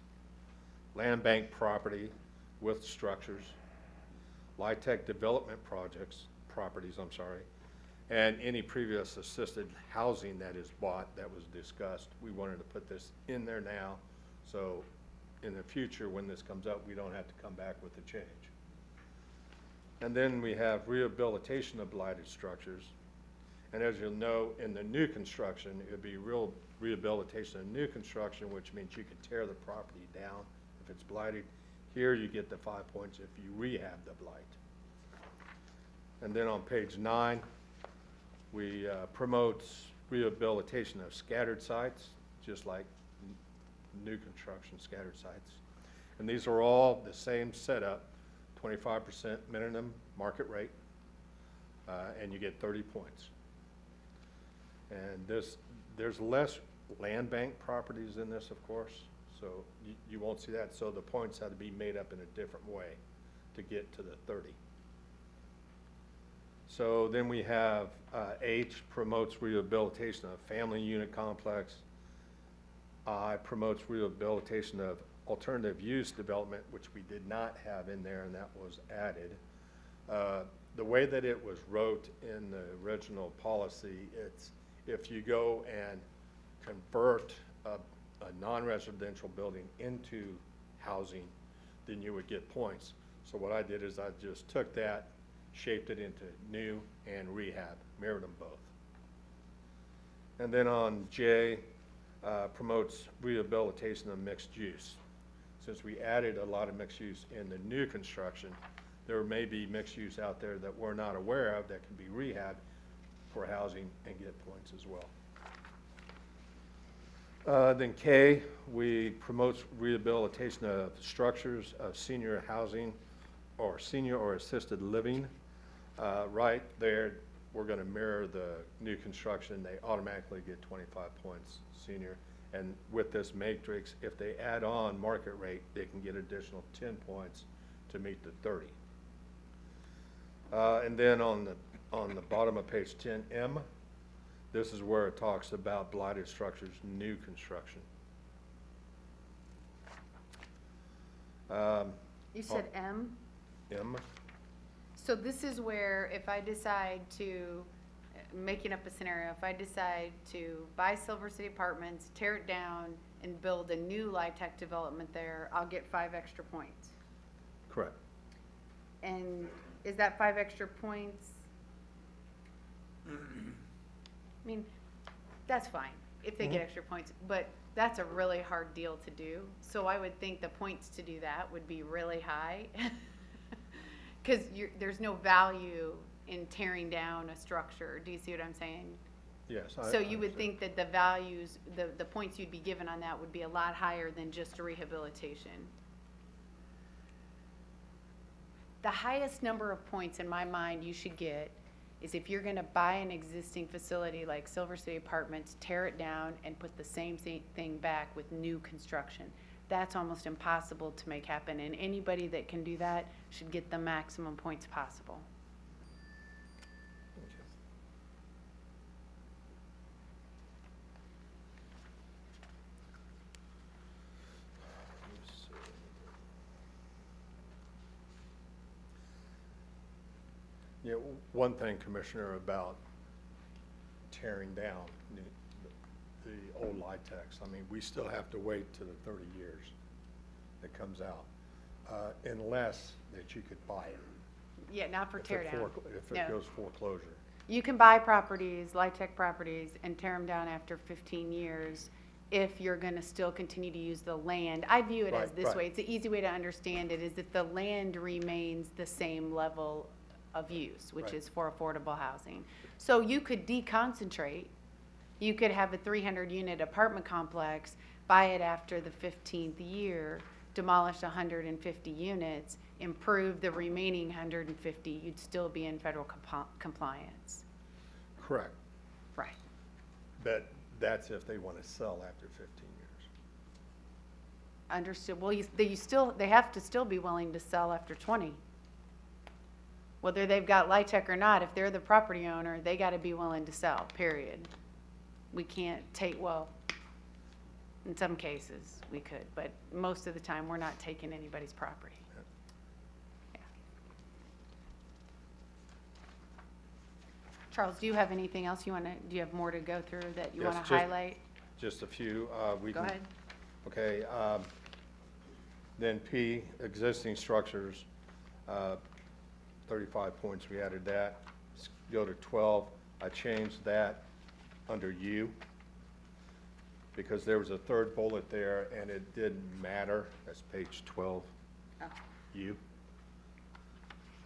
land bank property with structures, LIHTC development properties, and any previous assisted housing that is bought that was discussed. We wanted to put this in there now, so in the future, when this comes up, we don't have to come back with a change. And then we have rehabilitation of blighted structures. And as you'll know, in the new construction, it would be real rehabilitation of new construction, which means you could tear the property down if it's blighted. Here, you get the 5 points if you rehab the blight. And then on page 9, we promote rehabilitation of scattered sites, just like new construction scattered sites. And these are all the same setup, 25% minimum market rate, and you get 30 points. And there's less land bank properties in this, of course, so you won't see that. So the points had to be made up in a different way to get to the 30. So then we have H, promotes rehabilitation of family unit complex. I, promotes rehabilitation of alternative use development, which we did not have in there, and that was added. The way that it was wrote in the original policy, it's if you go and convert a non-residential building into housing, then you would get points. So what I did is I just took that, shaped it into new and rehab, mirrored them both. And then on J, promotes rehabilitation of mixed use. Since we added a lot of mixed use in the new construction, there may be mixed use out there that we're not aware of that can be rehabbed for housing and get points as well. Then K, we promotes rehabilitation of structures of senior housing or senior or assisted living. Right there, we're going to mirror the new construction. They automatically get 25 points senior. And with this matrix, if they add on market rate, they can get additional 10 points to meet the 30. And then on the bottom of page 10M, this is where it talks about blighted structures, new construction. You said M? M. So this is where if I decide to, making up a scenario, if I decide to buy Silver City Apartments, tear it down, and build a new LIHTC development there, I'll get 5 extra points. Correct. And is that 5 extra points? I mean, that's fine if they get extra points, but that's a really hard deal to do. So I would think the points to do that would be really high. Because there's no value in tearing down a structure. Do you see what I'm saying? Yes. So you would understand. think that the values, the points you'd be given on that would be a lot higher than just a rehabilitation. The highest number of points in my mind you should get is if you're gonna buy an existing facility like Silver City Apartments, tear it down and put the same thing back with new construction. That's almost impossible to make happen, and anybody that can do that should get the maximum points possible. Yeah, one thing, Commissioner, about tearing down the old Litex, I mean, we still have to wait to the 30 years it comes out, unless that you could buy it. Yeah, not for tear down. If No. it goes foreclosure. You can buy properties, Litec properties, and tear them down after 15 years if you're gonna still continue to use the land. I view it as Right, this right. way, it's the easy way to understand it, is that the land remains the same level of use, which Right. is for affordable housing. So you could deconcentrate, you could have a 300-unit apartment complex, buy it after the 15th year, demolish 150 units, improve the remaining 150, you'd still be in federal compliance. Correct. Right. But that's if they want to sell after 15 years. Understood. Well, they have to still be willing to sell after 20. Whether they've got Litec or not, if they're the property owner, they gotta be willing to sell, period. We can't take, well, in some cases, we could, but most of the time, we're not taking anybody's property. Yeah. Charles, do you have anything else do you have more to go through that you Yes, wanna just- highlight? Just a few. We Go can- ahead. Okay, then P, existing structures, 35 points, we added that. Go to 12, I changed that under U, because there was a third bullet there, and it didn't matter. That's page 12, Oh. U.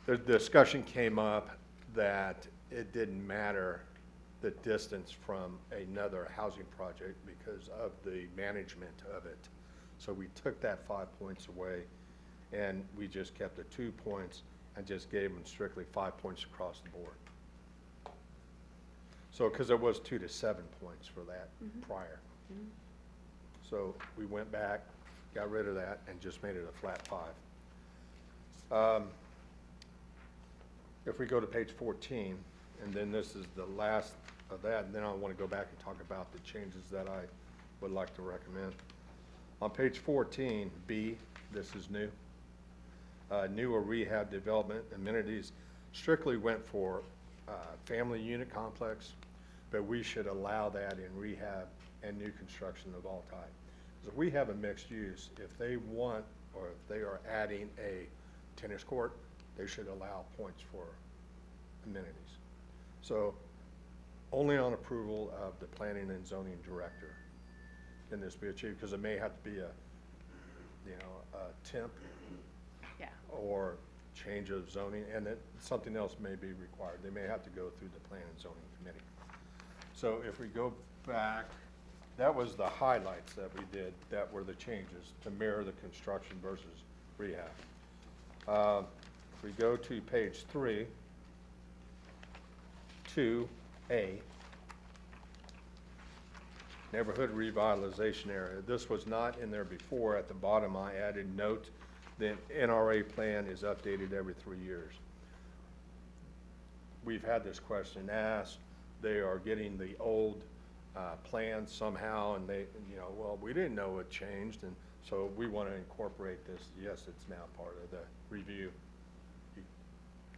The discussion came up that it didn't matter the distance from another housing project because of the management of it. So we took that 5 points away, and we just kept the 2 points and just gave them strictly 5 points across the board. So, because it was 2 to 7 points for that prior. So we went back, got rid of that, and just made it a flat 5. If we go to page 14, and then this is the last of that, and then I want to go back and talk about the changes that I would like to recommend. On page 14, B, this is new. New or rehab development amenities strictly went for family unit complex, but we should allow that in rehab and new construction of all type. Because if we have a mixed use, if they want, or if they are adding a tennis court, they should allow points for amenities. So only on approval of the planning and zoning director can this be achieved, because it may have to be a temp Yeah. or change of zoning, and that something else may be required. They may have to go through the plan and zoning committee. So if we go back, that was the highlights that we did, that were the changes to mirror the construction versus rehab. If we go to page 3, 2A, neighborhood revitalization area. This was not in there before. At the bottom, I added note that NRA plan is updated every 3 years. We've had this question asked. They are getting the old plans somehow, and they, well, we didn't know it changed, and so we want to incorporate this. Yes, it's now part of the review.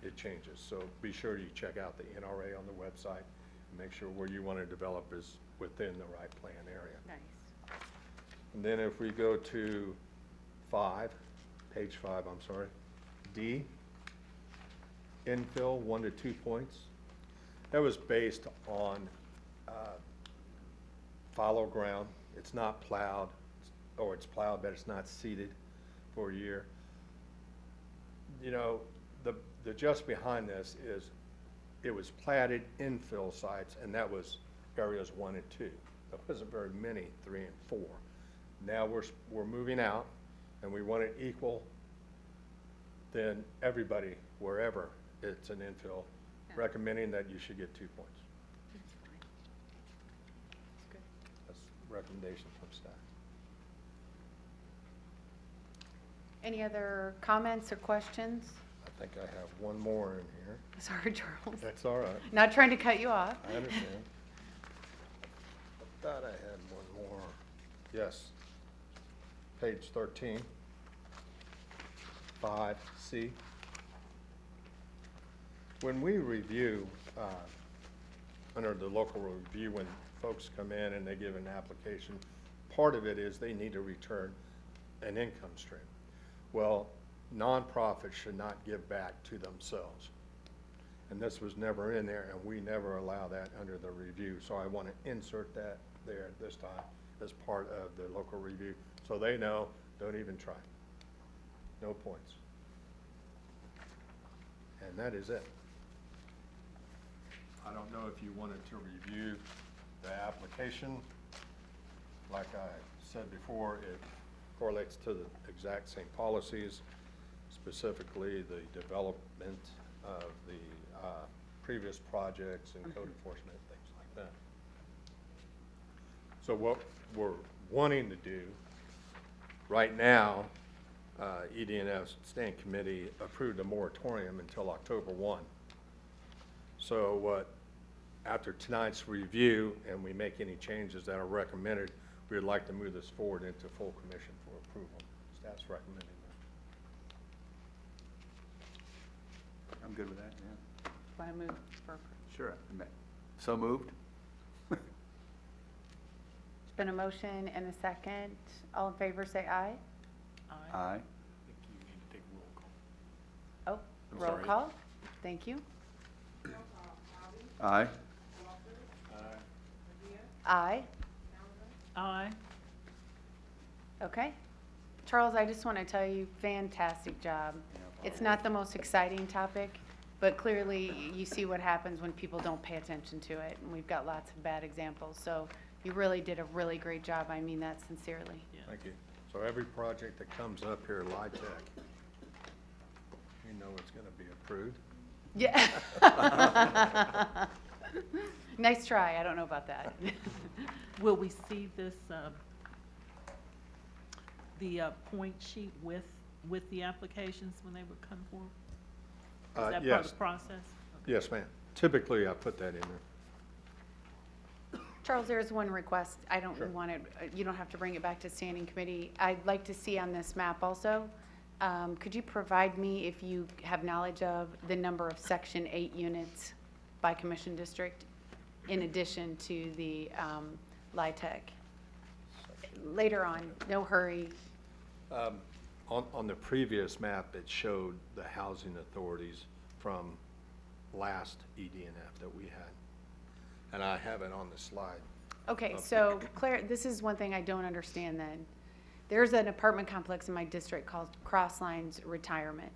It changes. So be sure you check out the NRA on the website and make sure where you want to develop is within the right plan area. Nice. And then if we go to 5, page 5, I'm sorry, D, infill 1 to 2 points. That was based on fallow ground. It's not plowed, or it's plowed, but it's not seeded for a year. The just behind this is it was platted infill sites, and that was areas 1 and 2. There wasn't very many 3 and 4. Now we're moving out, and we want it equal, then everybody, wherever it's an infill, recommending that you should get 2 points. That's a recommendation from staff. Any other comments or questions? I think I have one more in here. Sorry, Charles. That's all right. Not trying to cut you off. I understand. I thought I had one more. Yes. Page 13. 5C. When we review, under the local review, when folks come in and they give an application, part of it is they need to return an income stream. Well, nonprofits should not give back to themselves. And this was never in there, and we never allow that under the review. So I want to insert that there this time as part of the local review, so they know, don't even try. No points. And that is it. I don't know if you wanted to review the application. Like I said before, it correlates to the exact same policies, specifically the development of the previous projects and code enforcement, things like that. So what we're wanting to do right now, ED&F Standing Committee approved a moratorium until October 1. So what, after tonight's review and we make any changes that are recommended, we would like to move this forward into full commission for approval. Staff's recommending that. I'm good with that, yeah. Want to move for, Sure. So moved? there's been a motion and a second. All in favor, say aye. Aye. Oh, roll call. Thank you. Aye. Aye. Aye. Okay. Charles, I just want to tell you, fantastic job. It's not the most exciting topic, but clearly you see what happens when people don't pay attention to it, and we've got lots of bad examples. So you really did a really great job. I mean that sincerely. Thank you. So every project that comes up here, LIHTC, you know it's going to be approved. Yeah. Nice try. I don't know about that. Will we see this, the point sheet with the applications when they would come forward? Is that part of Yes. the process? Yes, ma'am. Typically, I put that in there. Charles, there's one request. I don't Sure. want it, you don't have to bring it back to standing committee. I'd like to see on this map also, could you provide me, if you have knowledge of, the number of Section 8 units by commission district in addition to the LIHTC? Later on, no hurry. On the previous map, it showed the housing authorities from last ED&F that we had. And I have it on the slide. Okay, so Claire, this is one thing I don't understand then. There's an apartment complex in my district called Crosslines Retirement.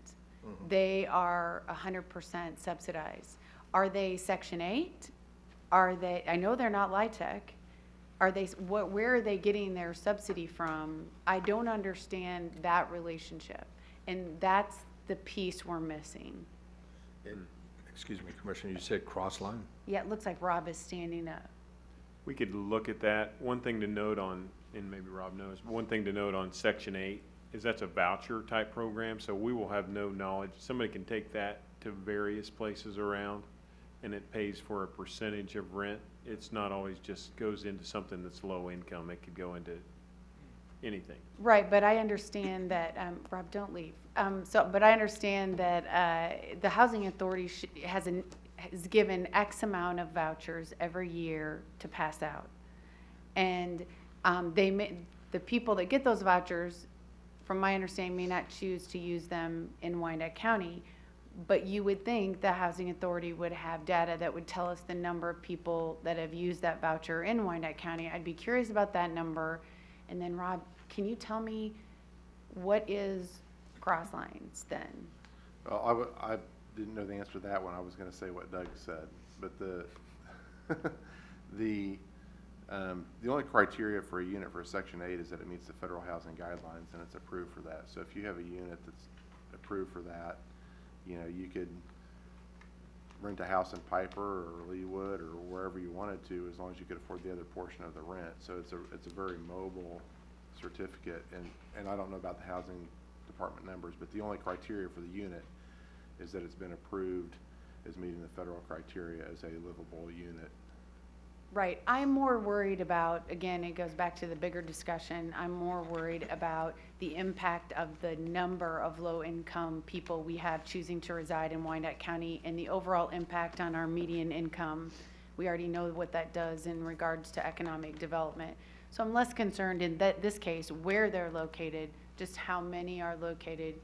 They are 100% subsidized. Are they Section 8? Are they, I know they're not LIHTC. Are they, where are they getting their subsidy from? I don't understand that relationship. And that's the piece we're missing. Excuse me, Commissioner, you said Crossline? Yeah, it looks like Rob is standing up. We could look at that. One thing to note on, and maybe Rob knows, one thing to note on Section 8 is that's a voucher type program, so we will have no knowledge. Somebody can take that to various places around, and it pays for a percentage of rent. It's not always just goes into something that's low income. It could go into anything. Right, but I understand that, Rob, don't leave. But I understand that the housing authority has given X amount of vouchers every year to pass out. And the people that get those vouchers, from my understanding, may not choose to use them in Wyandotte County. But you would think the housing authority would have data that would tell us the number of people that have used that voucher in Wyandotte County. I'd be curious about that number. And then Rob, can you tell me what is Crosslines then? I didn't know the answer to that one. I was going to say what Doug said, but The only criteria for a unit for a Section 8 is that it meets the federal housing guidelines and it's approved for that. So if you have a unit that's approved for that, you know, you could rent a house in Piper or Leawood or wherever you wanted to, as long as you could afford the other portion of the rent. So it's a very mobile certificate, and I don't know about the housing department numbers, but the only criteria for the unit is that it's been approved as meeting the federal criteria as a livable unit. Right. I'm more worried about, again, it goes back to the bigger discussion, I'm more worried about the impact of the number of low-income people we have choosing to reside in Wyandotte County and the overall impact on our median income. We already know what that does in regards to economic development. So I'm less concerned in this case where they're located, just how many are located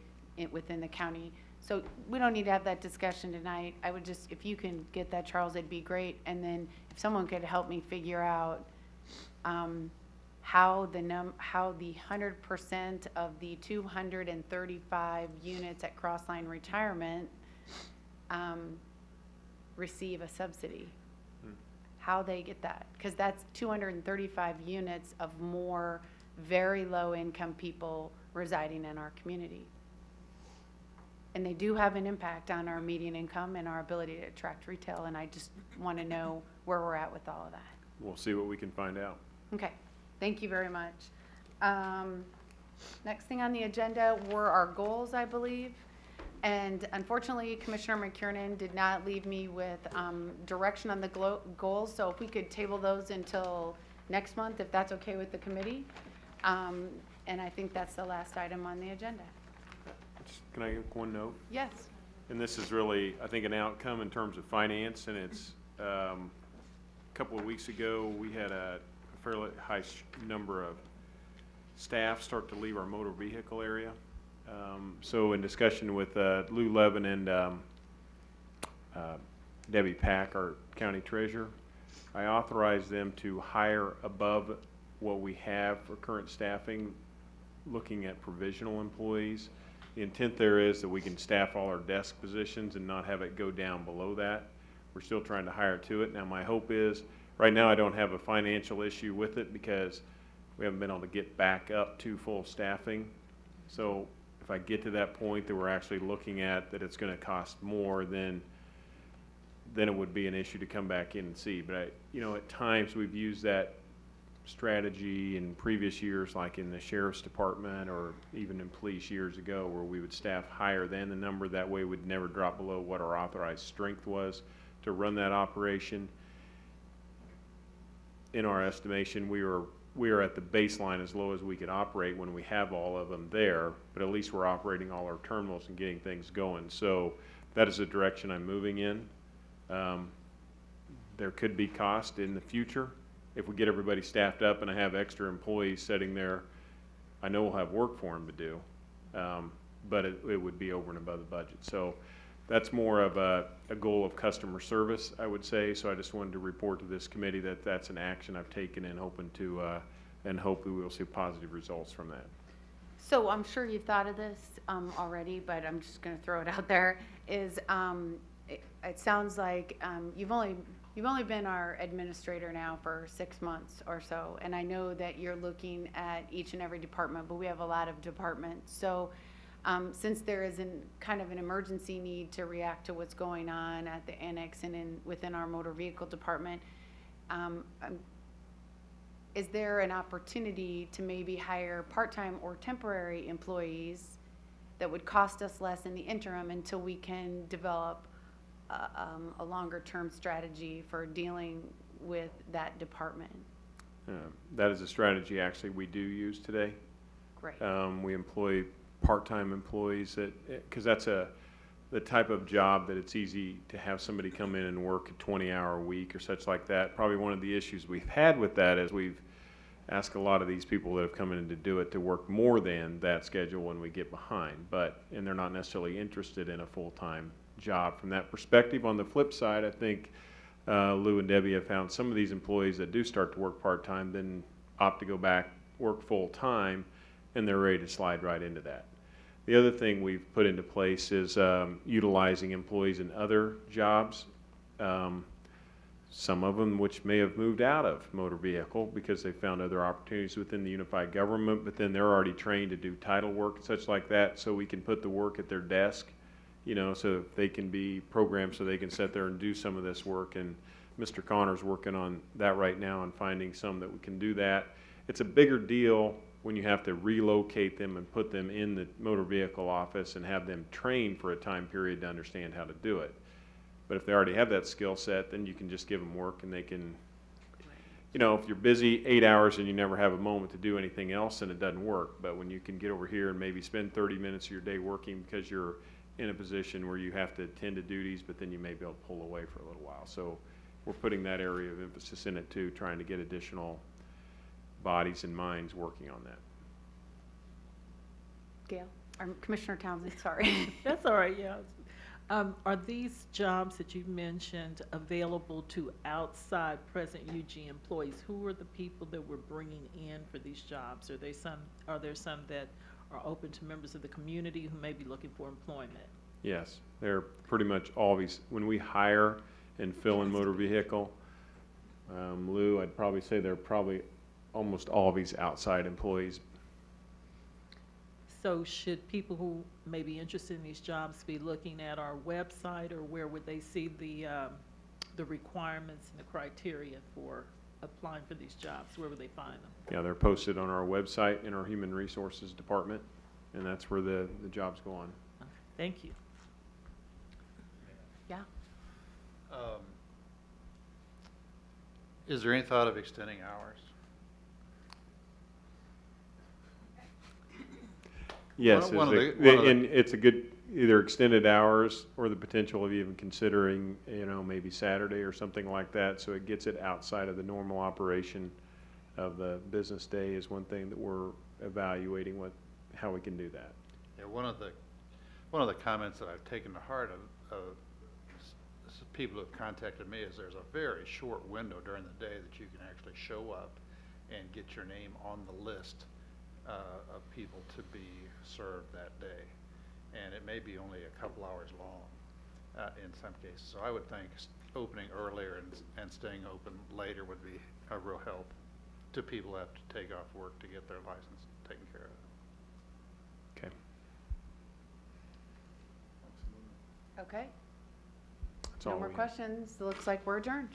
within the county. So we don't need to have that discussion tonight. I would just, if you can get that, Charles, it'd be great. And then if someone could help me figure out how the 100% of the 235 units at Crossline Retirement receive a subsidy. How they get that, because that's 235 units of more very low income people residing in our community. And they do have an impact on our median income and our ability to attract retail, and I just want to know where we're at with all of that. We'll see what we can find out. Okay, thank you very much. Next thing on the agenda were our goals, I believe. And unfortunately, Commissioner McKiernan did not leave me with direction on the goals, so if we could table those until next month, if that's okay with the committee. And I think that's the last item on the agenda. Can I give one note? Yes. And this is really, I think, an outcome in terms of finance, and it's, a couple of weeks ago, we had a fairly high number of staff start to leave our motor vehicle area. So in discussion with Lou Levin and Debbie Pack, our county treasurer, I authorized them to hire above what we have for current staffing, looking at provisional employees. The intent there is that we can staff all our desk positions and not have it go down below that. We're still trying to hire to it. Now my hope is, right now I don't have a financial issue with it because we haven't been able to get back up to full staffing. So if I get to that point that we're actually looking at that it's going to cost more, then it would be an issue to come back in and see. But you know, at times we've used that strategy in previous years, like in the sheriff's department or even in police years ago, where we would staff higher than the number. That way we'd never drop below what our authorized strength was to run that operation. In our estimation, we are at the baseline as low as we could operate when we have all of them there, but at least we're operating all our terminals and getting things going. So that is the direction I'm moving in. There could be cost in the future. If we get everybody staffed up and I have extra employees sitting there, I know we'll have work for them to do, but it would be over and above the budget. So that's more of a goal of customer service, I would say. So I just wanted to report to this committee that that's an action I've taken and hoping to, and hopefully we will see positive results from that. So I'm sure you've thought of this already, but I'm just going to throw it out there. Is it sounds like you've only been our administrator now for 6 months or so, and I know that you're looking at each and every department, but we have a lot of departments. So since there is kind of an emergency need to react to what's going on at the annex and within our motor vehicle department, is there an opportunity to maybe hire part-time or temporary employees that would cost us less in the interim until we can develop a longer-term strategy for dealing with that department? That is a strategy actually we do use today. Great. We employ part-time employees because that's the type of job that it's easy to have somebody come in and work a 20-hour week or such like that. Probably one of the issues we've had with that is we've asked a lot of these people that have come in to do it to work more than that schedule when we get behind, and they're not necessarily interested in a full-time job from that perspective. On the flip side, I think Lou and Debbie have found some of these employees that do start to work part-time then opt to go back, work full-time, and they're ready to slide right into that. The other thing we've put into place is utilizing employees in other jobs. some of them which may have moved out of motor vehicle because they found other opportunities within the unified government, but then they're already trained to do title work and such like that, so we can put the work at their desk, you know, so they can be programmed so they can sit there and do some of this work. And Mr. Connor's working on that right now and finding some that we can do that. It's a bigger deal when you have to relocate them and put them in the motor vehicle office and have them trained for a time period to understand how to do it. But if they already have that skill set, then you can just give them work and they can, you know, if you're busy 8 hours and you never have a moment to do anything else, then it doesn't work. But when you can get over here and maybe spend 30 minutes of your day working because you're in a position where you have to attend to duties, but then you may be able to pull away for a little while. So we're putting that area of emphasis in it too, trying to get additional bodies and minds working on that. Gail, or Commissioner Townsend, sorry. That's all right, yeah. Are these jobs that you mentioned available to outside present UG employees? Who are the people that we're bringing in for these jobs? Are there some that are open to members of the community who may be looking for employment? Yes, they're pretty much always, when we hire and fill in motor vehicle, Lou, I'd probably say they're probably almost always outside employees. So should people who may be interested in these jobs be looking at our website, or where would they see the requirements and the criteria for applying for these jobs? Where would they find them? Yeah, they're posted on our website in our Human Resources Department, and that's where the jobs go on. Thank you. Yeah. Is there any thought of extending hours? Yes, One of and it's a good, either extended hours or the potential of even considering, you know, maybe Saturday or something like that, so it gets it outside of the normal operation of the business day is one thing that we're evaluating how we can do that. Yeah, one of the comments that I've taken to heart of people who have contacted me is there's a very short window during the day that you can actually show up and get your name on the list of people to be served that day, and it may be only a couple hours long in some cases. So I would think opening earlier and staying open later would be a real help to people who have to take off work to get their license taken care of. Okay. Okay. That's No all more we have. questions. Looks like we're adjourned.